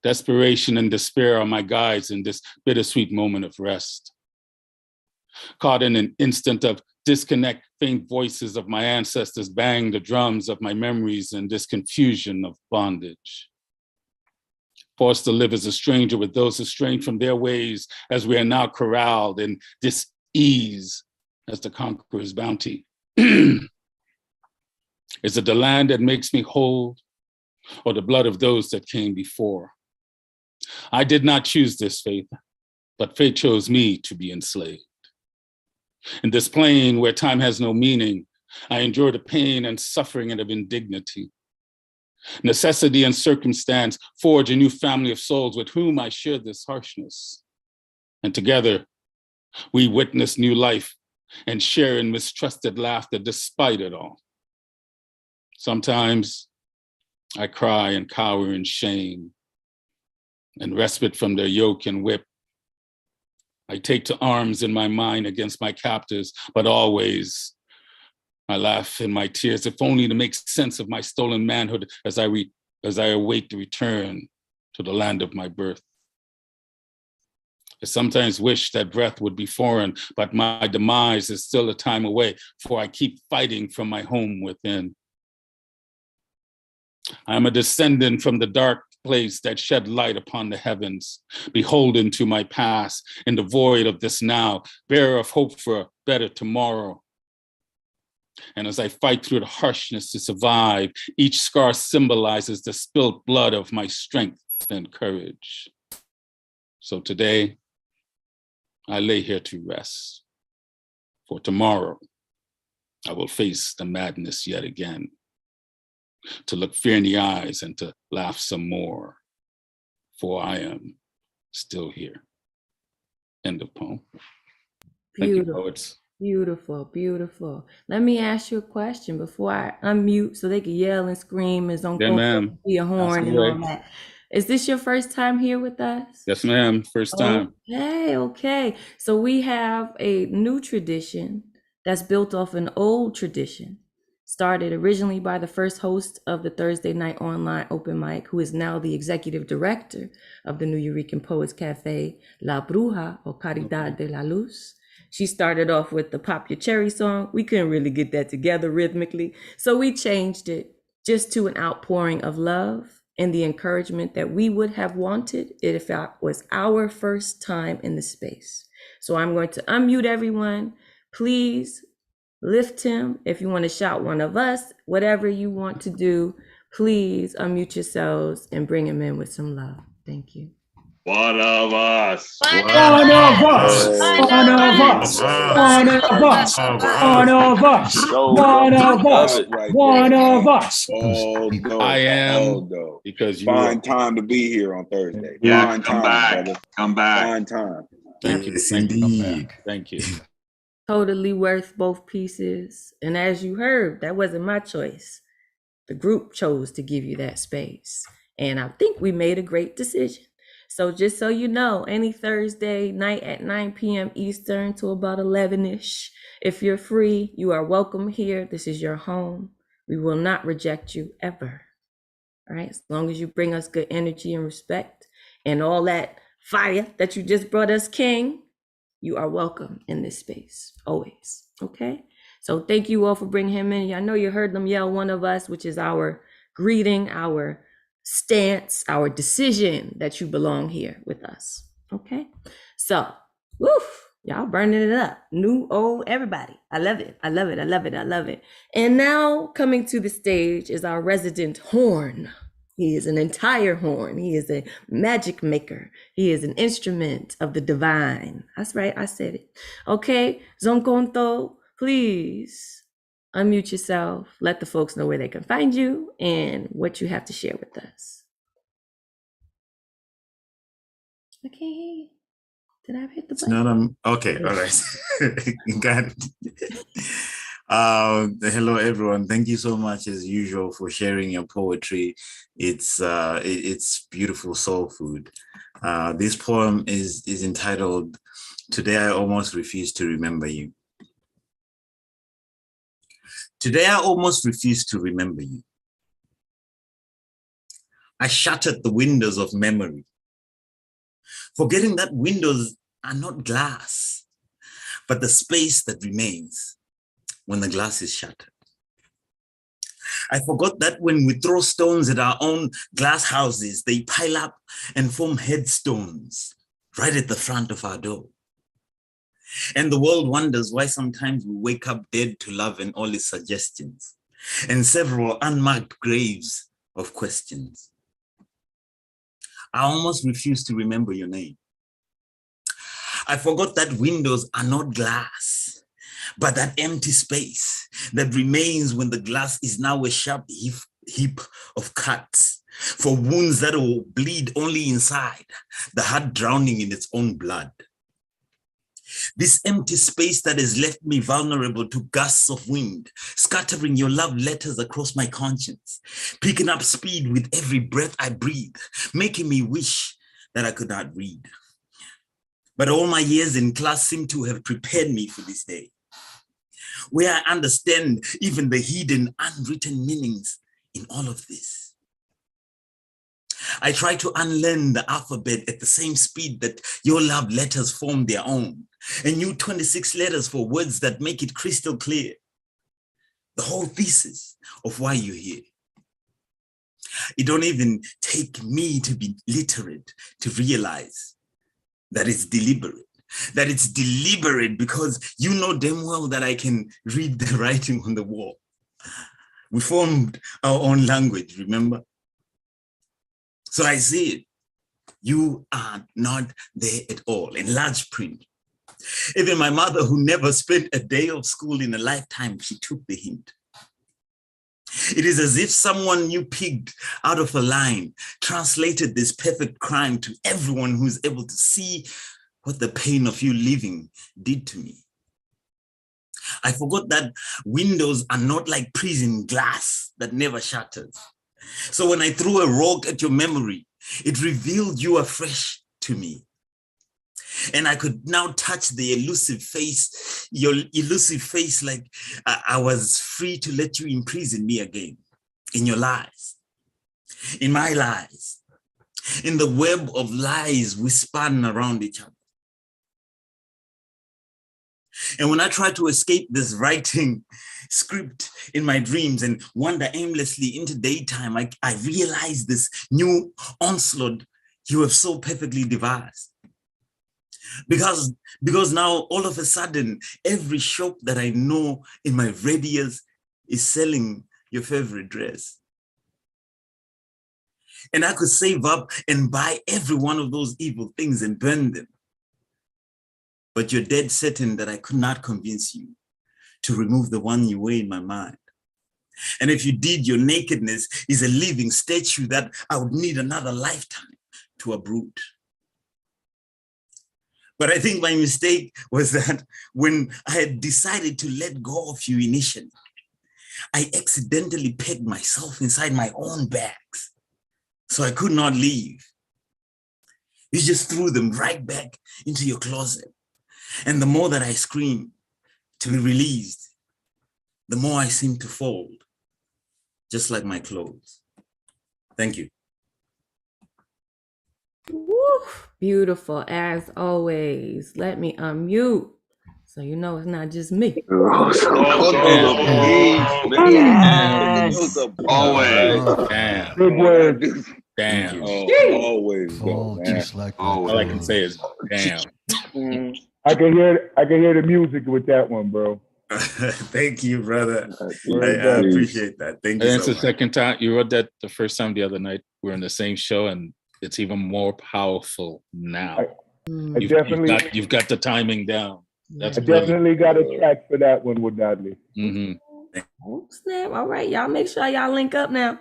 Desperation and despair are my guides in this bittersweet moment of rest. Caught in an instant of disconnect, faint voices of my ancestors bang the drums of my memories in this confusion of bondage. Forced to live as a stranger with those estranged from their ways as we are now corralled in dis-ease as the conqueror's bounty. Is it the land that makes me whole or the blood of those that came before? I did not choose this fate, but fate chose me to be enslaved. In this plane where time has no meaning, I endure the pain and suffering and of indignity. Necessity and circumstance forge a new family of souls with whom I share this harshness. And together, we witness new life and share in mistrusted laughter despite it all. Sometimes I cry and cower in shame and respite from their yoke and whip. I take to arms in my mind against my captors, but always I laugh in my tears, if only to make sense of my stolen manhood as I await the return to the land of my birth. I sometimes wish that breath would be foreign, but my demise is still a time away, for I keep fighting from my home within. I am a descendant from the dark place that shed light upon the heavens, beholden to my past, in the void of this now, bearer of hope for a better tomorrow. And as I fight through the harshness to survive, each scar symbolizes the spilled blood of my strength and courage. So today, I lay here to rest. For tomorrow, I will face the madness yet again, to look fear in the eyes and to laugh some more, for I am still here. End of poem. Thank you, Beautiful. poets. Beautiful, beautiful. Let me ask you a question before I unmute so they can yell and scream and Yeah, ma'am. be a horn Ask and all away. that. Is this your first time here with us? Yes, ma'am. First time. Okay, okay. So we have a new tradition that's built off an old tradition, started originally by the first host of the Thursday night online open mic, who is now the executive director of the New Eurekan Poets Cafe, La Bruja, or Caridad de la Luz. She started off with the Pop Your Cherry song. We couldn't really get that together rhythmically, so we changed it just to an outpouring of love and the encouragement that we would have wanted if it was our first time in the space. So I'm going to unmute everyone. Please lift him. If you want to shout one of us, whatever you want to do, please unmute yourselves and bring him in with some love. Thank you. One of us. One of us. One of us. One of us. One of us. One of us. One of us. Oh no! I am oh, no. because you Find are. time to be here on Thursday. Yeah, Find come time, back. brother. Come back. Find time. Thank you. Yes, Thank you. indeed. Thank you. Totally worth both pieces. And as you heard, that wasn't my choice. The group chose to give you that space. And I think we made a great decision. So just so you know, any Thursday night at 9 p.m. Eastern to about 11-ish, if you're free, you are welcome here. This is your home. We will not reject you ever. All right, as long as you bring us good energy and respect and all that fire that you just brought us, King, you are welcome in this space, always, okay? So thank you all for bringing him in. I know you heard them yell one of us, which is our greeting, our stance, our decision that you belong here with us, okay? So, woof, y'all burning it up. New, old, everybody. I love it. I love it. I love it. I love it. And now coming to the stage is our resident horn. He is an entire horn. He is a magic maker. He is an instrument of the divine. That's right. I said it. Okay. Zonkonto, please unmute yourself. Let the folks know where they can find you and what you have to share with us. I can't hear you. Did I hit the It's button? not okay. All right. Got it. Hello, everyone. Thank you so much, as usual, for sharing your poetry. It's beautiful soul food. This poem is entitled "Today I Almost Refuse to Remember You." Today I almost refuse to remember you. I shattered the windows of memory, forgetting that windows are not glass, but the space that remains when the glass is shattered. I forgot that when we throw stones at our own glass houses, they pile up and form headstones right at the front of our door. And the world wonders why sometimes we wake up dead to love and all its suggestions, and several unmarked graves of questions. I almost refuse to remember your name. I forgot that windows are not glass, but that empty space that remains when the glass is now a sharp heap of cuts for wounds that will bleed only inside, the heart drowning in its own blood. This empty space that has left me vulnerable to gusts of wind, scattering your love letters across my conscience, picking up speed with every breath I breathe, making me wish that I could not read. But all my years in class seem to have prepared me for this day, where I understand even the hidden, unwritten meanings in all of this. I try to unlearn the alphabet at the same speed that your love letters form their own, and new 26 letters for words that make it crystal clear, the whole thesis of why you're here. It don't even take me to be literate to realize that it's deliberate. That it's deliberate because you know damn well that I can read the writing on the wall. We formed our own language, remember? So I see it. You are not there at all, in large print. Even my mother, who never spent a day of school in a lifetime, she took the hint. It is as if someone you picked out of a line translated this perfect crime to everyone who's able to see what the pain of you living did to me. I forgot that windows are not like prison glass that never shatters. So when I threw a rock at your memory, it revealed you afresh to me. And I could now touch the elusive face, your elusive face, like I was free to let you imprison me again in your lies, in my lies, in the web of lies we span around each other. And when I try to escape this writing script in my dreams and wander aimlessly into daytime, I realize this new onslaught you have so perfectly devised. Because now all of a sudden, every shop that I know in my radius is selling your favorite dress. And I could save up and buy every one of those evil things and burn them. But you're dead certain that I could not convince you to remove the one you weigh in my mind. And if you did, your nakedness is a living statue that I would need another lifetime to uproot. But I think my mistake was that when I had decided to let go of you initially, I accidentally pegged myself inside my own bags, so I could not leave. You just threw them right back into your closet. And the more that I screamed to be released, the more I seemed to fold, just like my clothes. Thank you. Woo, beautiful as always. Let me unmute so you know it's not just me. Yes. Always. Damn. Good word. Damn. Always Fall go, man. just like my All I can say is damn. I can hear the music with that one, bro. Thank you, brother. Very I best. appreciate that. Thank you And it's so the much. second time you wrote that the first time the other night. We're in the same show, and it's even more powerful now. I definitely You've got the timing down. That's I brilliant. definitely got a track for that one with Dudley. Oh, snap. All right, y'all make sure y'all link up now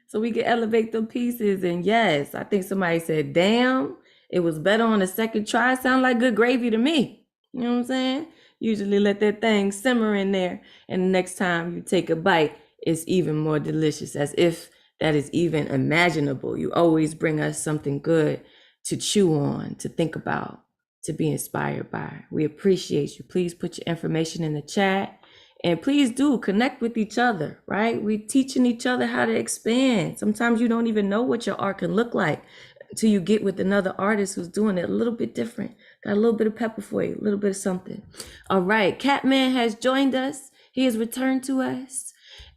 so we can elevate them pieces. And yes, I think somebody said, damn, it was better on the second try. Sound like good gravy to me. You know what I'm saying? Usually let that thing simmer in there. And the next time you take a bite, it's even more delicious, as if that is even imaginable. You always bring us something good to chew on, to think about, to be inspired by. We appreciate you. Please put your information in the chat. And please do connect with each other, right? We're teaching each other how to expand. Sometimes you don't even know what your art can look like until you get with another artist who's doing it a little bit different. Got a little bit of pepper for you, a little bit of something. All right, Catman has joined us. He has returned to us.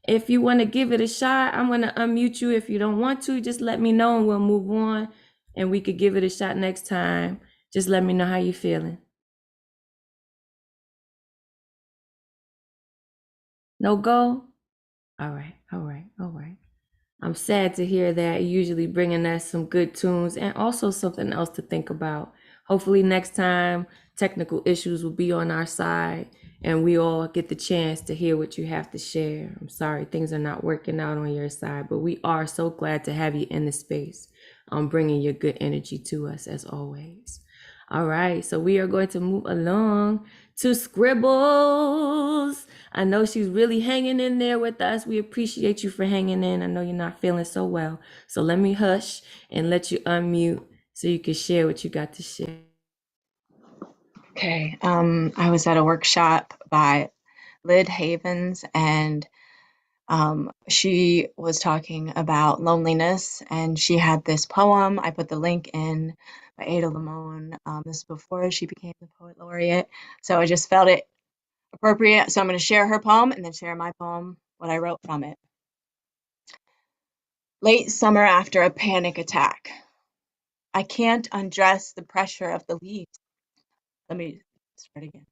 If you want to give it a shot, I'm going to unmute you. If you don't want to, just let me know and we'll move on. And we could give it a shot next time. Just let me know how you're feeling. No go? All right. I'm sad to hear that. Usually bringing us some good tunes and also something else to think about. Hopefully next time technical issues will be on our side and we all get the chance to hear what you have to share. I'm sorry things are not working out on your side, but we are so glad to have you in the space, bringing your good energy to us as always. All right, so we are going to move along to Scribbles. I know she's really hanging in there with us. We appreciate you for hanging in. I know you're not feeling so well. So let me hush and let you unmute so you can share what you got to share. Okay, I was at a workshop by Lyd Havens, and she was talking about loneliness, and she had this poem. I put the link in by Ada Limon. This is before she became the poet laureate, so I just felt it appropriate. So I'm going to share her poem and then share my poem, what I wrote from it. Late summer after a panic attack. I can't undress the pressure of the leaves. Let me start again.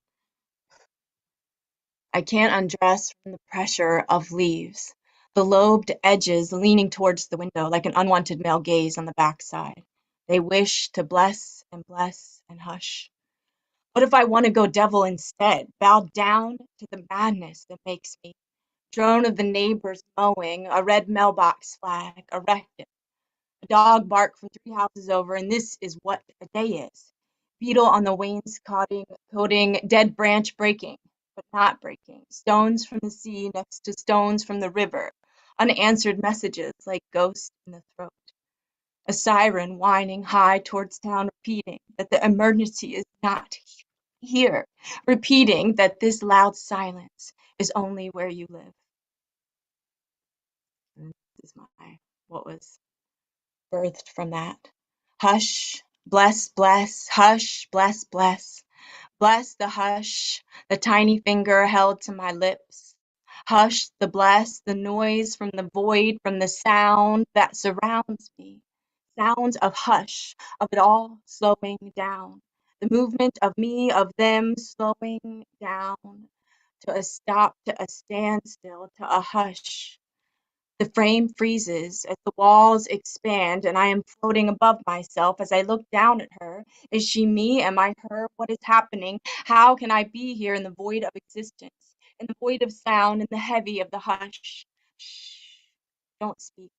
I can't undress from the pressure of leaves, the lobed edges leaning towards the window like an unwanted male gaze on the backside. They wish to bless and hush. What if I want to go devil instead? Bow down to the madness that makes me. Drone of the neighbors mowing, a red mailbox flag erected. A dog bark from 3 houses over, and this is what a day is. Beetle on the wainscoting, coating, dead branch breaking, but not breaking. Stones from the sea next to stones from the river. Unanswered messages like ghosts in the throat. A siren whining high towards town, repeating that the emergency is not here. Repeating that this loud silence is only where you live. And this is what was birthed from that. Hush, bless, hush, bless. Bless the hush, the tiny finger held to my lips. Hush, the bless, the noise from the void, from the sound that surrounds me. Sounds of hush, of it all slowing down. The movement of me, of them slowing down to a stop, to a standstill, to a hush. The frame freezes as the walls expand, and I am floating above myself as I look down at her. Is she me? Am I her? What is happening? How can I be here in the void of existence, in the void of sound, in the heavy of the hush? Shh. Don't speak.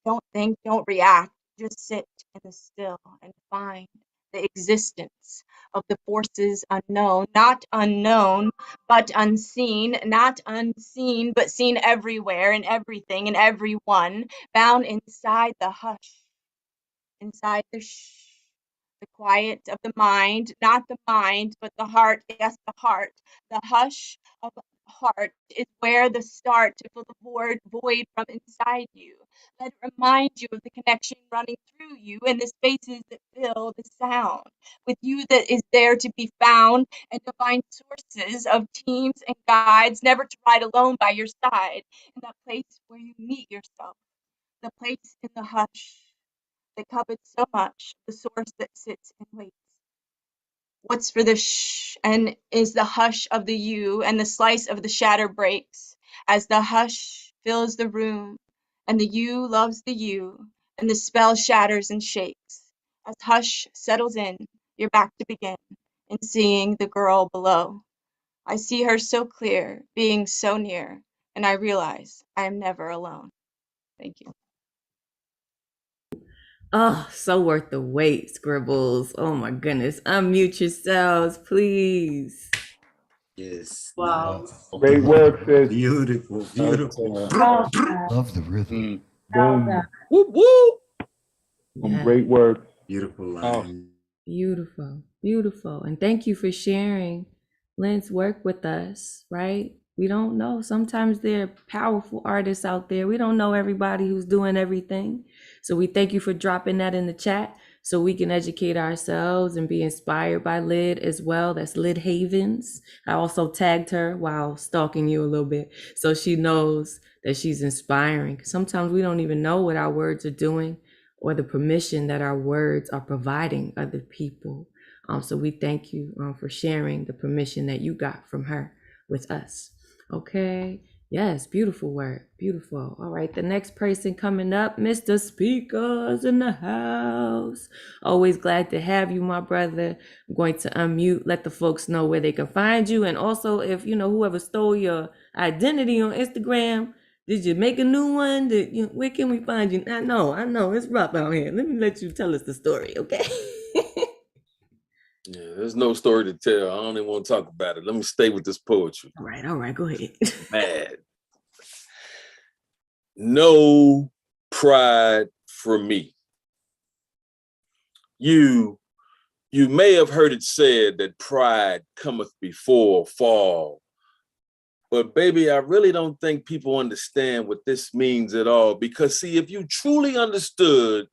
Don't think. Don't react. Just sit in the still and find the existence of the forces unknown, not unknown, but unseen, not unseen, but seen everywhere, in everything, in everyone, bound inside the hush, inside the shh, the quiet of the mind, not the mind, but the heart, yes, the heart. The hush of the heart is where the start to fill the void from inside you. Let it remind you of the connection running through you and the spaces that fill the sound. With you that is there to be found and divine sources of teams and guides, never to ride alone by your side. In that place where you meet yourself, the place in the hush that covets so much, the source that sits and waits. What's for the shh and is the hush of the you, and the slice of the shatter breaks as the hush fills the room, and the you loves the you, and the spell shatters and shakes. As hush settles in, you're back to begin in seeing the girl below. I see her so clear, being so near, and I realize I am never alone. Thank you. Oh, so worth the wait, Scribbles. Oh my goodness. Unmute yourselves, please. Yes. Wow. Nice. Great work, sis. Beautiful, beautiful. Love the rhythm. Boom. Whoop, whoop. Some Yeah. great work. Beautiful Oh. line. Beautiful, beautiful. And thank you for sharing Lynn's work with us, right? We don't know. Sometimes there are powerful artists out there. We don't know everybody who's doing everything. So we thank you for dropping that in the chat so we can educate ourselves and be inspired by Lyd as well. That's Lyd Havens. I also tagged her while stalking you a little bit so she knows that she's inspiring. Sometimes we don't even know what our words are doing or the permission that our words are providing other people. So we thank you for sharing the permission that you got from her with us. Okay. Yes, beautiful work. Beautiful. All right. The next person coming up, Mr. Speaker's in the house. Always glad to have you, my brother. I'm going to unmute, let the folks know where they can find you. And also, if whoever stole your identity on Instagram, did you make a new one? Where can we find you? I know, it's rough out here. Let me let you tell us the story, okay? Yeah, there's no story to tell. I don't even want to talk about it. Let me stay with this poetry. All right, go ahead. Mad. No pride for me. You may have heard it said that pride cometh before a fall. But baby, I really don't think people understand what this means at all. Because see, if you truly understood,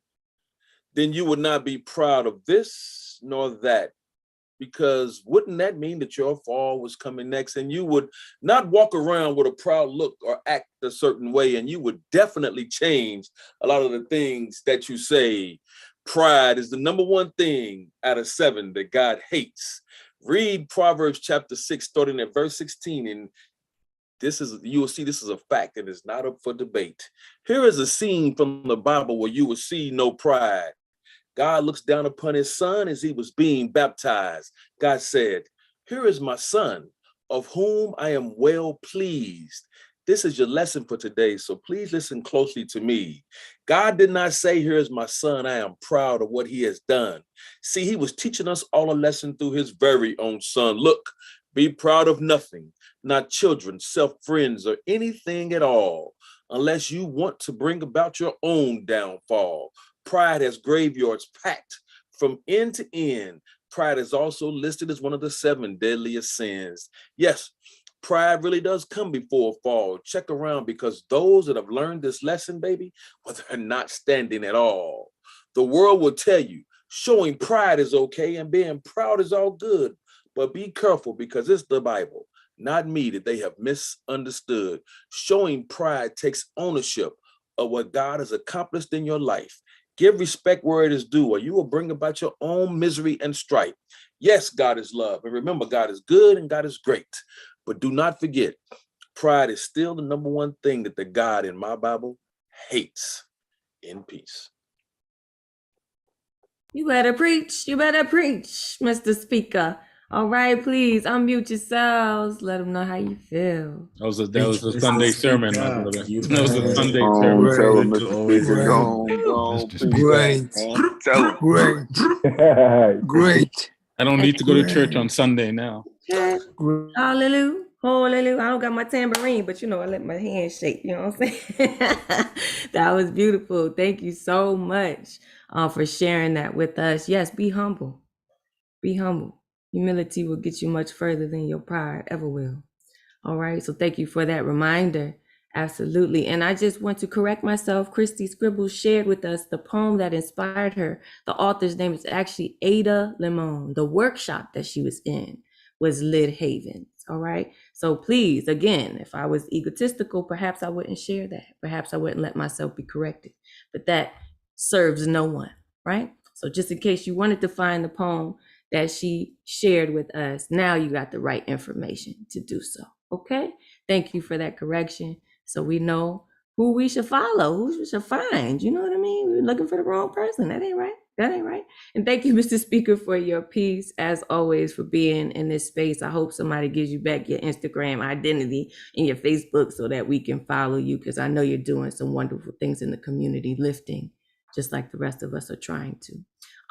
then you would not be proud of this nor that. Because wouldn't that mean that your fall was coming next? And you would not walk around with a proud look or act a certain way. And you would definitely change a lot of the things that you say. Pride is the number one thing out of 7 that God hates. Read Proverbs chapter 6, starting at verse 16. And you will see this is a fact and it's not up for debate. Here is a scene from the Bible where you will see no pride. God looks down upon his son as he was being baptized. God said, "Here is my son, of whom I am well pleased." This is your lesson for today, so please listen closely to me. God did not say, "Here is my son, I am proud of what he has done." See, he was teaching us all a lesson through his very own son. Look, be proud of nothing, not children, self, friends, or anything at all, unless you want to bring about your own downfall. Pride has graveyards packed from end to end. Pride is also listed as one of the 7 deadliest sins. Yes, pride really does come before a fall. Check around, because those that have learned this lesson, baby, well, they're not standing at all. The world will tell you showing pride is okay and being proud is all good. But be careful, because it's the Bible, not me, that they have misunderstood. Showing pride takes ownership of what God has accomplished in your life. Give respect where it is due, or you will bring about your own misery and strife. Yes, God is love. And remember, God is good and God is great. But do not forget, pride is still the number one thing that the God in my Bible hates. In peace. You better preach, Mr. Speaker. All right, please unmute yourselves. Let them know how you feel. That was a Sunday sermon, my brother. That was a Sunday Go sermon. on, tell him, Mr. Speaker. Go on, preach that. Tell him. Great. I don't need to go to church on Sunday now. Okay. Hallelujah. Hallelujah. I don't got my tambourine, but I let my hand shake. You know what I'm saying? That was beautiful. Thank you so much for sharing that with us. Yes, be humble. Be humble. Humility will get you much further than your pride ever will. All right. So thank you for that reminder. Absolutely. And I just want to correct myself. Christy Scribbles shared with us the poem that inspired her. The author's name is actually Ada Limon. The workshop that she was in was Lid Havens. All right. So please, again, if I was egotistical, perhaps I wouldn't share that. Perhaps I wouldn't let myself be corrected. But that serves no one. Right. So just in case you wanted to find the poem that she shared with us, now you got the right information to do so. Okay. Thank you for that correction. So we know who we should follow, who we should find. You know what I mean? We're looking for the wrong person. That ain't right. That ain't right. And thank you, Mr. Speaker, for your piece, as always, for being in this space. I hope somebody gives you back your Instagram identity and your Facebook so that we can follow you, because I know you're doing some wonderful things in the community, lifting, just like the rest of us are trying to.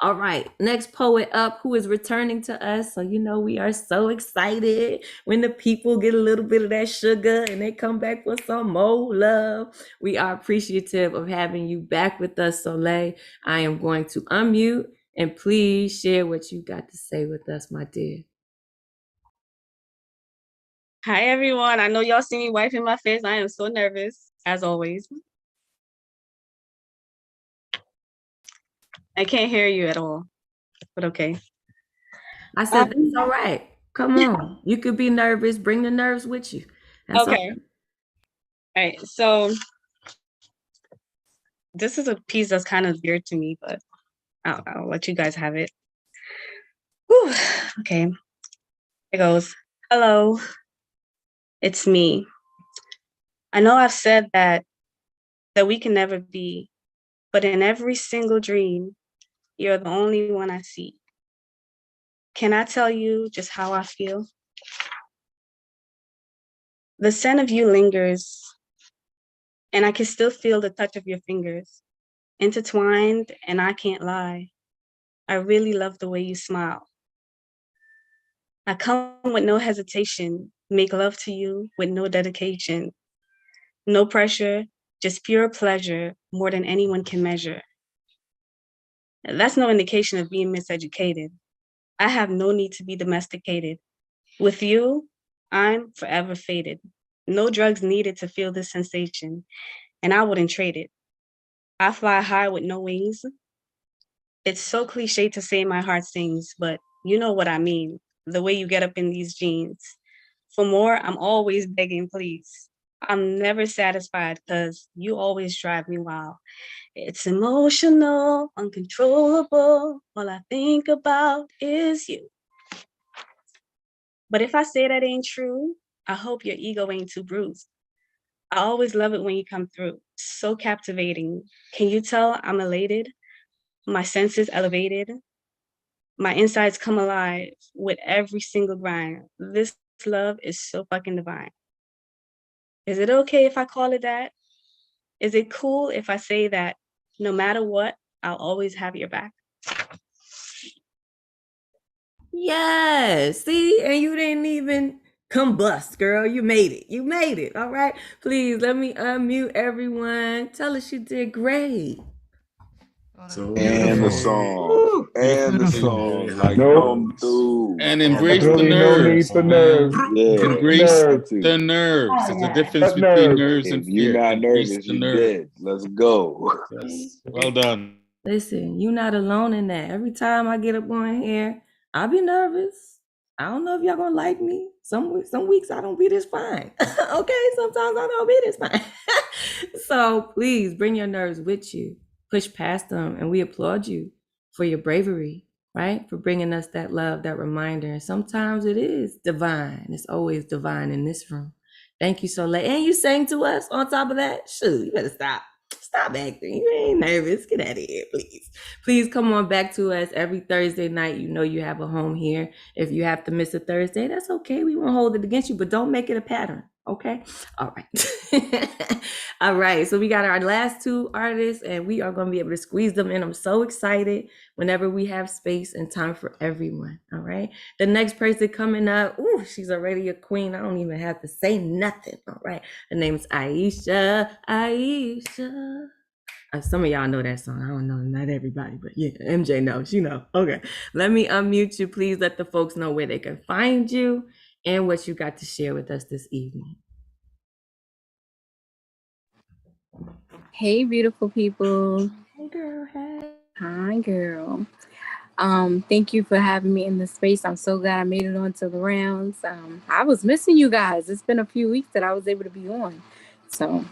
All right, next poet up, who is returning to us. So we are so excited when the people get a little bit of that sugar and they come back for some more love. We are appreciative of having you back with us, Soleil. I am going to unmute, and please share what you got to say with us, my dear. Hi, everyone. I know y'all see me wiping my face. I am so nervous, as always. I can't hear you at all, but okay. I said, that's all right. Come on. You could be nervous. Bring the nerves with you. That's okay. All right. So this is a piece that's kind of weird to me, but I'll let you guys have it. Whew. Okay. It goes, hello, it's me. I know I've said that we can never be, but in every single dream, you're the only one I see. Can I tell you just how I feel? The scent of you lingers, and I can still feel the touch of your fingers, intertwined, and I can't lie. I really love the way you smile. I come with no hesitation, make love to you with no dedication. No pressure, just pure pleasure, more than anyone can measure. That's no indication of being miseducated. I have no need to be domesticated. With you, I'm forever fated. No drugs needed to feel this sensation, and I wouldn't trade it. I fly high with no wings. It's so cliche to say my heart sings, but you know what I mean, the way you get up in these jeans. For more, I'm always begging, please. I'm never satisfied because you always drive me wild. It's emotional, uncontrollable. All I think about is you. But if I say that ain't true, I hope your ego ain't too bruised. I always love it when you come through. So captivating. Can you tell I'm elated? my senses elevated, my insides come alive with every single grind. This love is so fucking divine. Is it okay if I call it that? Is it cool if I say that no matter what, I'll always have your back? Yes. See, and you didn't even combust, girl. You made it. You made it. All right. Please let me unmute everyone. Tell us you did great. So And the song. And the beautiful, song. like Come through. and Come embrace the Really, through. no need nerves, for man. nerves. Yeah, Embrace got Nerves. to. the nerves. There's a difference What between nerves? nerves If and you're fear. not Embrace nervous, the you're nerve. dead. Let's go. Yes. Well done. Listen, you're not alone in that. Every time I get up on here, I be nervous. I don't know if y'all gonna like me. Some weeks I don't be this fine. Okay, sometimes I don't be this fine. So please bring your nerves with you. Push past them, and we applaud you for your bravery, right? For bringing us that love, that reminder. And sometimes it is divine. It's always divine in this room. Thank you so late. And you sang to us on top of that. Shoot, you better stop. Stop acting. You ain't nervous. Get out of here, please. Please come on back to us every Thursday night. You know you have a home here. If you have to miss a Thursday, that's okay. We won't hold it against you, but don't make it a pattern. Okay? All right. All right. So we got our last two artists, and we are going to be able to squeeze them in. I'm so excited whenever we have space and time for everyone. All right. The next person coming up, ooh, she's already a queen. I don't even have to say nothing. All right. Her name is Aisha. Aisha. Some of y'all know that song. I don't know, not everybody, but yeah, MJ knows. You know. Okay. Let me unmute you. Please let the folks know where they can find you and what you got to share with us this evening. Hey, beautiful people. Hey, girl. Hey. Hi, girl. Thank you for having me in the space. I'm so glad I made it onto the rounds. I was missing you guys. It's been a few weeks that I was able to be on. So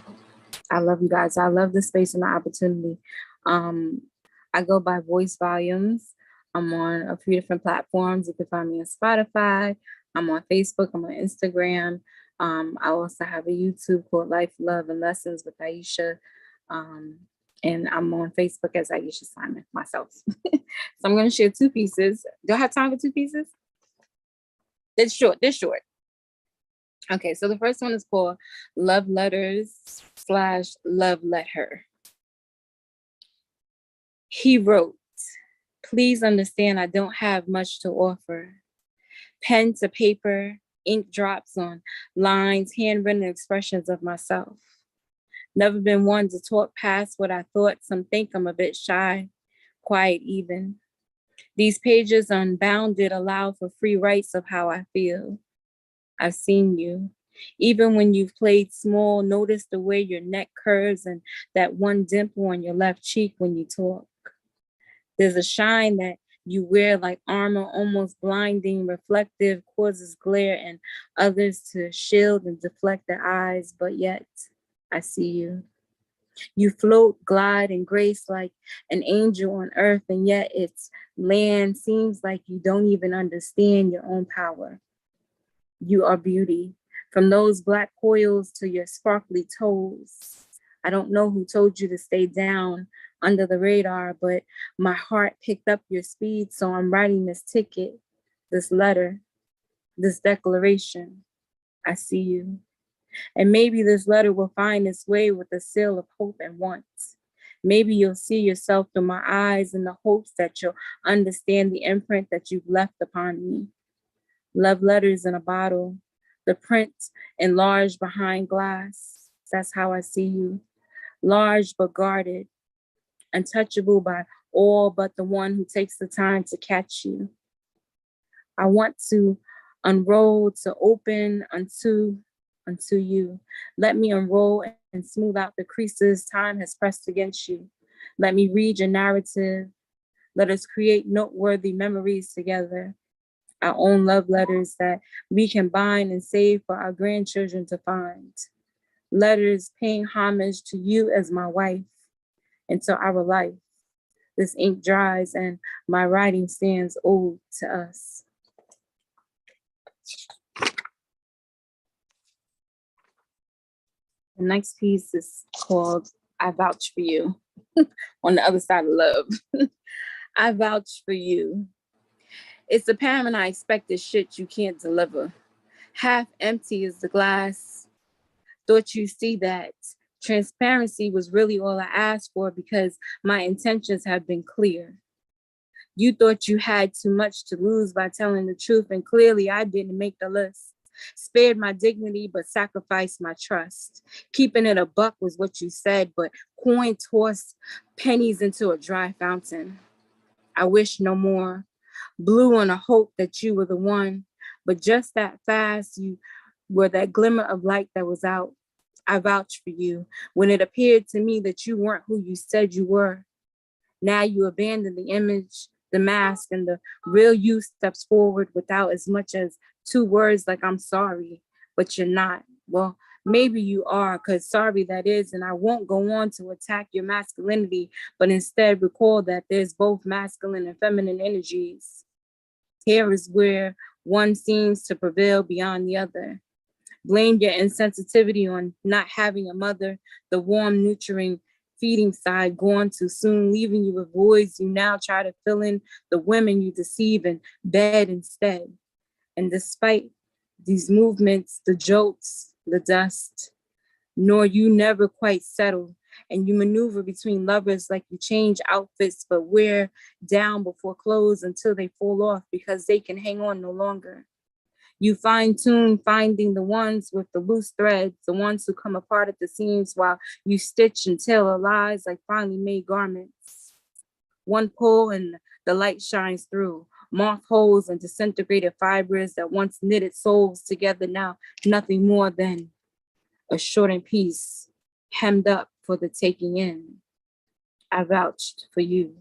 I love you guys. I love the space and the opportunity. I go by Voice Volumes. I'm on a few different platforms. You can find me on Spotify. I'm on Facebook. I'm on Instagram. I also have a YouTube called Life, Love, and Lessons with Aisha. And I'm on Facebook as Aisha Simon myself. So I'm going to share two pieces. Do I have time for two pieces? They're short. Okay, so the first one is called Love Letters / Love Letter. He wrote, please understand I don't have much to offer. Pen to paper, ink drops on lines, handwritten expressions of myself. Never been one to talk past what I thought. Some think I'm a bit shy, quiet even. These pages unbounded allow for free writes of how I feel. I've seen you. Even when you've played small, notice the way your neck curves and that one dimple on your left cheek when you talk. There's a shine that you wear like armor, almost blinding, reflective, causes glare and others to shield and deflect their eyes, but yet I see you. You float, glide, and grace like an angel on earth, and yet its land seems like you don't even understand your own power. You are beauty, from those black coils to your sparkly toes. I don't know who told you to stay down under the radar, but my heart picked up your speed, so I'm writing this ticket, this letter, this declaration. I see you. And maybe this letter will find its way with a seal of hope and want. Maybe you'll see yourself through my eyes in the hopes that you'll understand the imprint that you've left upon me. Love letters in a bottle, the print enlarged behind glass. That's how I see you. Large but guarded, untouchable by all but the one who takes the time to catch you. I want to unroll, to open unto you. Let me unroll and smooth out the creases time has pressed against you. Let me read your narrative. Let us create noteworthy memories together. Our own love letters that we can bind and save for our grandchildren to find. Letters paying homage to you as my wife and to our life. This ink dries and my writing stands ode to us. The next piece is called I Vouch for You. on the other side of love. I vouch for you. It's apparent I expected shit you can't deliver. Half empty is the glass. Thought you see that. Transparency was really all I asked for because my intentions have been clear. You thought you had too much to lose by telling the truth, and clearly I didn't make the list. Spared my dignity, but sacrificed my trust. Keeping it a buck was what you said, but coin tossed pennies into a dry fountain. I wish no more. Blew on a hope that you were the one, but just that fast, you were that glimmer of light that was out. I vouch for you when it appeared to me that you weren't who you said you were. Now you abandon the image, the mask, and the real you steps forward without as much as 2 words like I'm sorry, but you're not. Well, maybe you are, because sorry that is, and I won't go on to attack your masculinity, but instead recall that there's both masculine and feminine energies. Here is where one seems to prevail beyond the other. Blame your insensitivity on not having a mother, the warm, nurturing, feeding side gone too soon, leaving you with voids you now try to fill in, the women you deceive in bed instead. And despite these movements, the jolts, the dust, nor you never quite settle, and you maneuver between lovers like you change outfits but wear down before clothes until they fall off because they can hang on no longer. You fine-tune finding the ones with the loose threads, the ones who come apart at the seams while you stitch and tailor lies like finely made garments. One pull and the light shines through. Moth holes and disintegrated fibers that once knitted souls together, now nothing more than a shortened piece, hemmed up for the taking in. I vouched for you.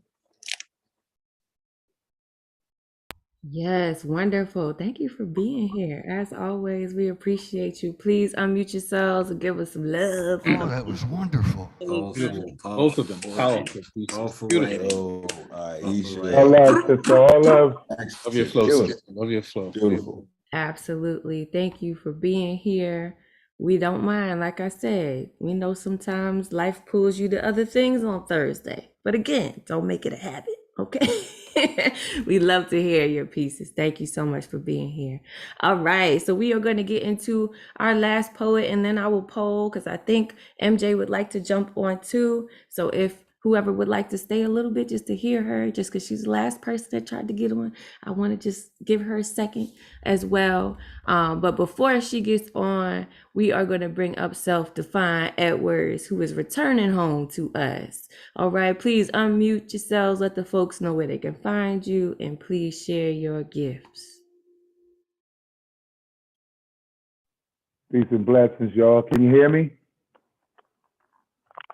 Yes, wonderful. Thank you for being here. As always, we appreciate you. Please unmute yourselves and give us some love. Oh, that was wonderful. Beautiful. Both of them powerful pieces. Beautiful. All love, sister. All love. Love your flow, sister. Love your flow. Beautiful. Absolutely. Thank you for being here. We don't mind. Like I said, we know sometimes life pulls you to other things on Thursday. But again, don't make it a habit, okay? We love to hear your pieces. Thank you so much for being here. All right. So we are going to get into our last poet, and then I will poll because I think MJ would like to jump on too. So if whoever would like to stay a little bit just to hear her, just because she's the last person that tried to get on, I want to just give her a second as well. But before she gets on, we are going to bring up Self-Defined Edwards, who is returning home to us. All right, please unmute yourselves, let the folks know where they can find you, and please share your gifts. Peace and blessings, y'all. Can you hear me?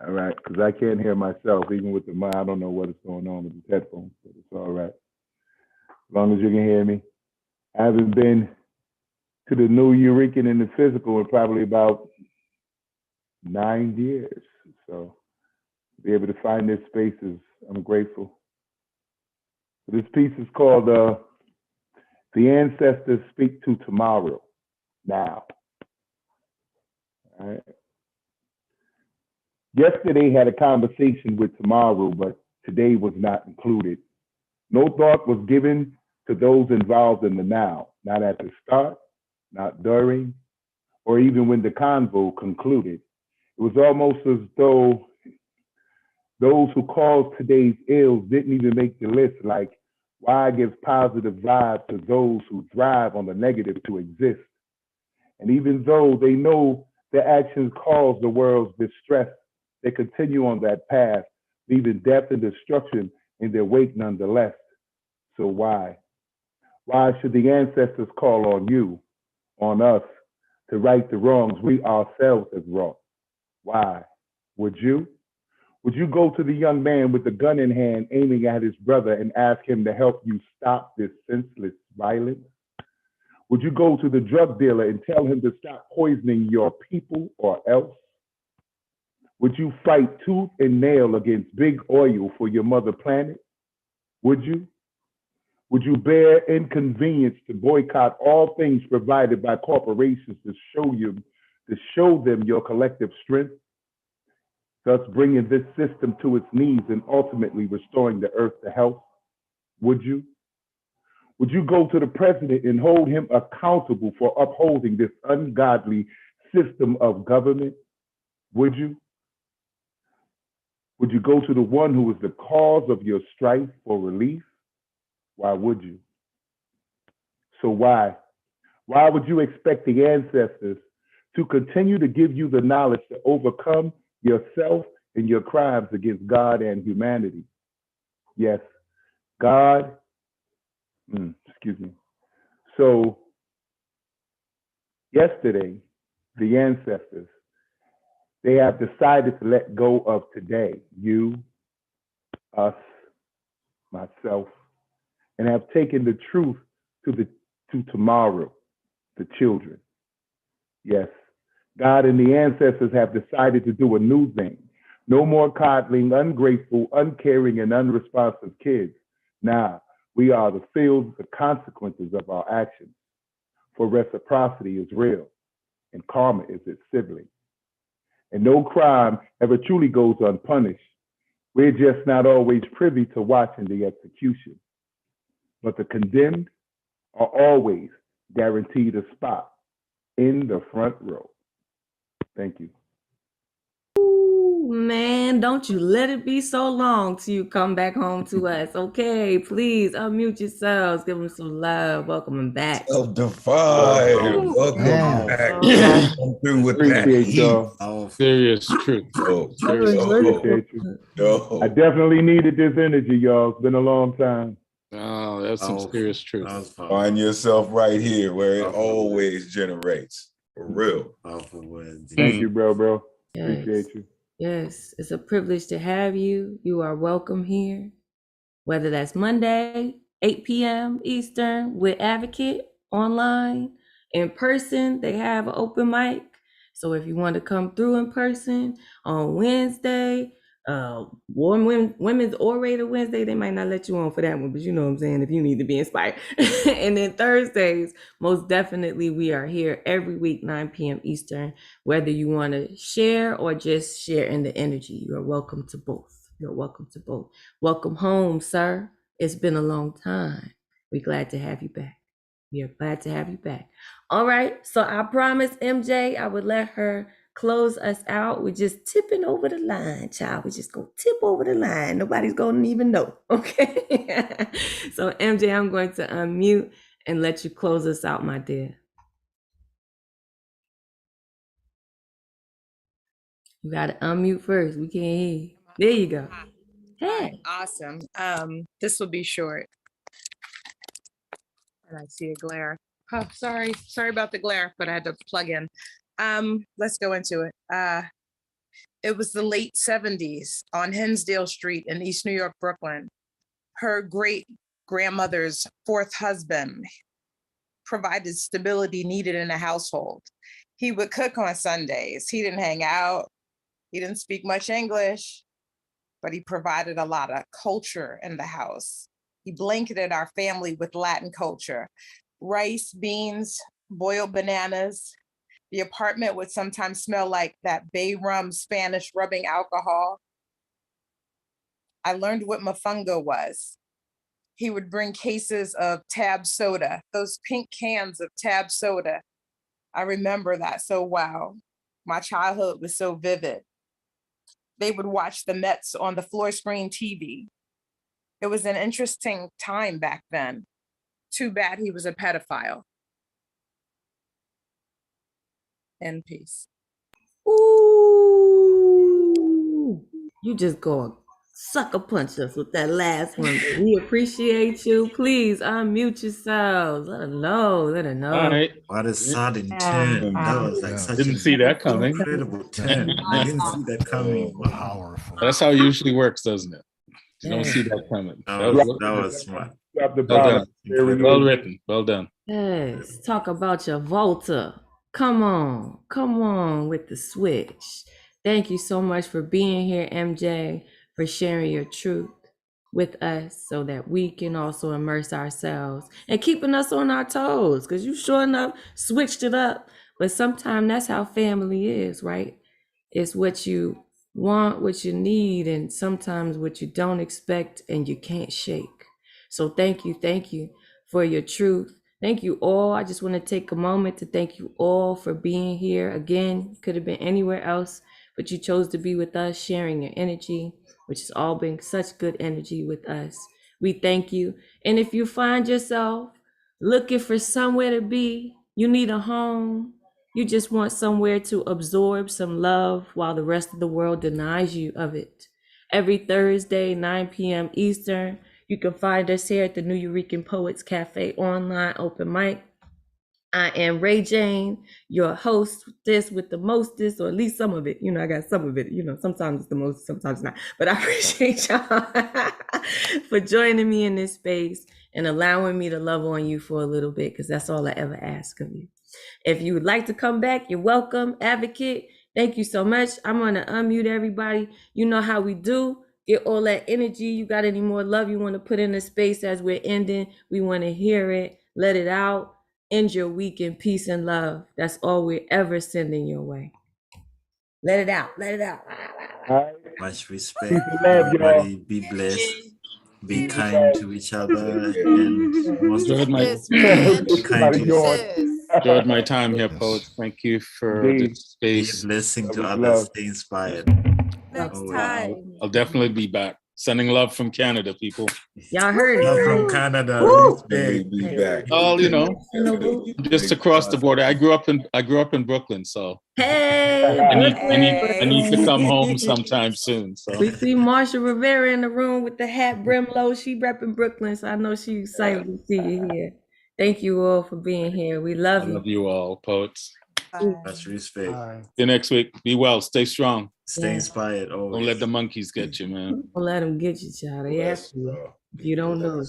All right, because I can't hear myself, even with the mic. I don't know what is going on with these headphones, but it's all right. As long as you can hear me. I haven't been to the New Eurekan in the physical in probably about 9 years. So to be able to find this space I'm grateful. This piece is called The Ancestors Speak to Tomorrow, Now. All right. Yesterday had a conversation with tomorrow, but today was not included. No thought was given to those involved in the now, not at the start, not during, or even when the convo concluded. It was almost as though those who caused today's ills didn't even make the list, like why give positive vibes to those who thrive on the negative to exist? And even though they know their actions cause the world's distress, they continue on that path, leaving death and destruction in their wake nonetheless. So why? Why should the ancestors call on you, on us, to right the wrongs we ourselves have wrought? Why? Would you? Would you go to the young man with the gun in hand aiming at his brother and ask him to help you stop this senseless violence? Would you go to the drug dealer and tell him to stop poisoning your people or else? Would you fight tooth and nail against big oil for your mother planet? Would you? Would you bear inconvenience to boycott all things provided by corporations to show them your collective strength? thus bringing this system to its knees and ultimately restoring the earth to health? Would you? Would you go to the president and hold him accountable for upholding this ungodly system of government? Would you? Would you go to the one who is the cause of your strife for relief? Why would you? So why? Why would you expect the ancestors to continue to give you the knowledge to overcome yourself and your crimes against God and humanity? Yes, God, excuse me. So yesterday, the ancestors, they have decided to let go of today, you, us, myself, and have taken the truth to tomorrow, the children. Yes, God and the ancestors have decided to do a new thing. No more coddling, ungrateful, uncaring, and unresponsive kids. Now, we are to feel the consequences of our actions. For reciprocity is real, and karma is its sibling. And no crime ever truly goes unpunished. We're just not always privy to watching the execution. But the condemned are always guaranteed a spot in the front row. Thank you. Ooh, man, don't you let it be so long till you come back home to us. Okay, please unmute yourselves. Give them some love. Welcome them back. Self-defined. Welcome back. Come through with that Appreciate heat. y'all. Serious truth. Appreciate you. I definitely needed this energy, y'all. It's been a long time. Oh, that's some serious truth. Find yourself right here where it always generates. For real. Thank you, bro. Yes. Appreciate you. Yes, it's a privilege to have you. You are welcome here. Whether that's Monday, 8 p.m. Eastern with Advocate online, in person, they have an open mic. So if you want to come through in person on Wednesday, Women's Orator Wednesday, they might not let you on for that one, but you know what I'm saying, if you need to be inspired. And then Thursdays, most definitely we are here every week, 9 p.m. Eastern. Whether you want to share or just share in the energy, you're welcome to both. You're welcome to both. Welcome home, sir. It's been a long time. We're glad to have you back. We are glad to have you back. All right, so I promised MJ I would let her close us out. We're just tipping over the line, child. We just go tip over the line. Nobody's going to even know, okay? So MJ, I'm going to unmute and let you close us out, my dear. You got to unmute first. We can't hear you. There you go. Hey. Awesome. This will be short. And I see a glare. Oh, sorry about the glare, but I had to plug in. Let's go into it. It was the late 70s on Hinsdale Street in East New York, Brooklyn. Her great grandmother's fourth husband provided stability needed in a household. He would cook on Sundays. He didn't hang out. He didn't speak much English, but he provided a lot of culture in the house. He blanketed our family with Latin culture, rice, beans, boiled bananas. The apartment would sometimes smell like that bay rum Spanish rubbing alcohol. I learned what mofongo was. He would bring cases of Tab soda, those pink cans of Tab soda. I remember that so wow. My childhood was so vivid. They would watch the Mets on the floor screen TV. It was an interesting time back then. Too bad he was a pedophile. In peace. Ooh, you just go sucker punch us with that last one. We appreciate you. Please unmute yourselves. Let her know. Let her know. All right. What a sudden turn. That was like such Didn't see that coming. incredible turn. I didn't see that coming. Powerful. That's how it usually works, doesn't it? You don't see that coming. That was smart. Well written. Well done. Yes. Talk about your Volta. Come on with the switch. Thank you so much for being here, MJ, for sharing your truth with us so that we can also immerse ourselves and keeping us on our toes, because you sure enough switched it up. But sometimes that's how family is, right? It's what you want what you need and sometimes what you don't expect and you can't shake. So thank you for your truth. Thank you all. I just want to take a moment to thank you all for being here. Again, you could have been anywhere else, but you chose to be with us, sharing your energy, which has all been such good energy with us. We thank you. And if you find yourself looking for somewhere to be, you need a home, you just want somewhere to absorb some love while the rest of the world denies you of it. Every Thursday, 9 p.m. Eastern, you can find us here at the New Eurekan Poets Cafe online open mic. I am Ray Jane, your hostess with the mostest, or at least some of it. You know, I got some of it. You know, sometimes it's the most, sometimes not. But I appreciate y'all for joining me in this space and allowing me to love on you for a little bit, because that's all I ever ask of you. If you would like to come back, you're welcome. Advocate, thank you so much. I'm going to unmute everybody. You know how we do. Get all that energy. You got any more love you want to put in the space as we're ending? We want to hear it. Let it out. End your week in peace and love. That's all we're ever sending your way. Let it out. Let it out. Much respect. Peace and love, y'all. Everybody be blessed. Be kind to each other, and most of all, be kind to yourself. Enjoyed my time here, Poets. Thank you for this Be space. a blessing to others. Stay inspired. I'll definitely be back. Sending love from Canada, people. Y'all heard Love it. from Canada. Respect. Be back. All you know, just across the border. I grew up in Brooklyn, so Hey, I need to come home sometime soon. So we see Marsha Rivera in the room with the hat brim low. She repping Brooklyn, so I know she's excited to see you here. Thank you all for being here. We love I you. love you all, Poets. Much respect. See you next week. Be well. Stay strong. Stay inspired. Always. Don't let the monkeys get you, man. Don't let them get you, child. They after you. If you don't know it.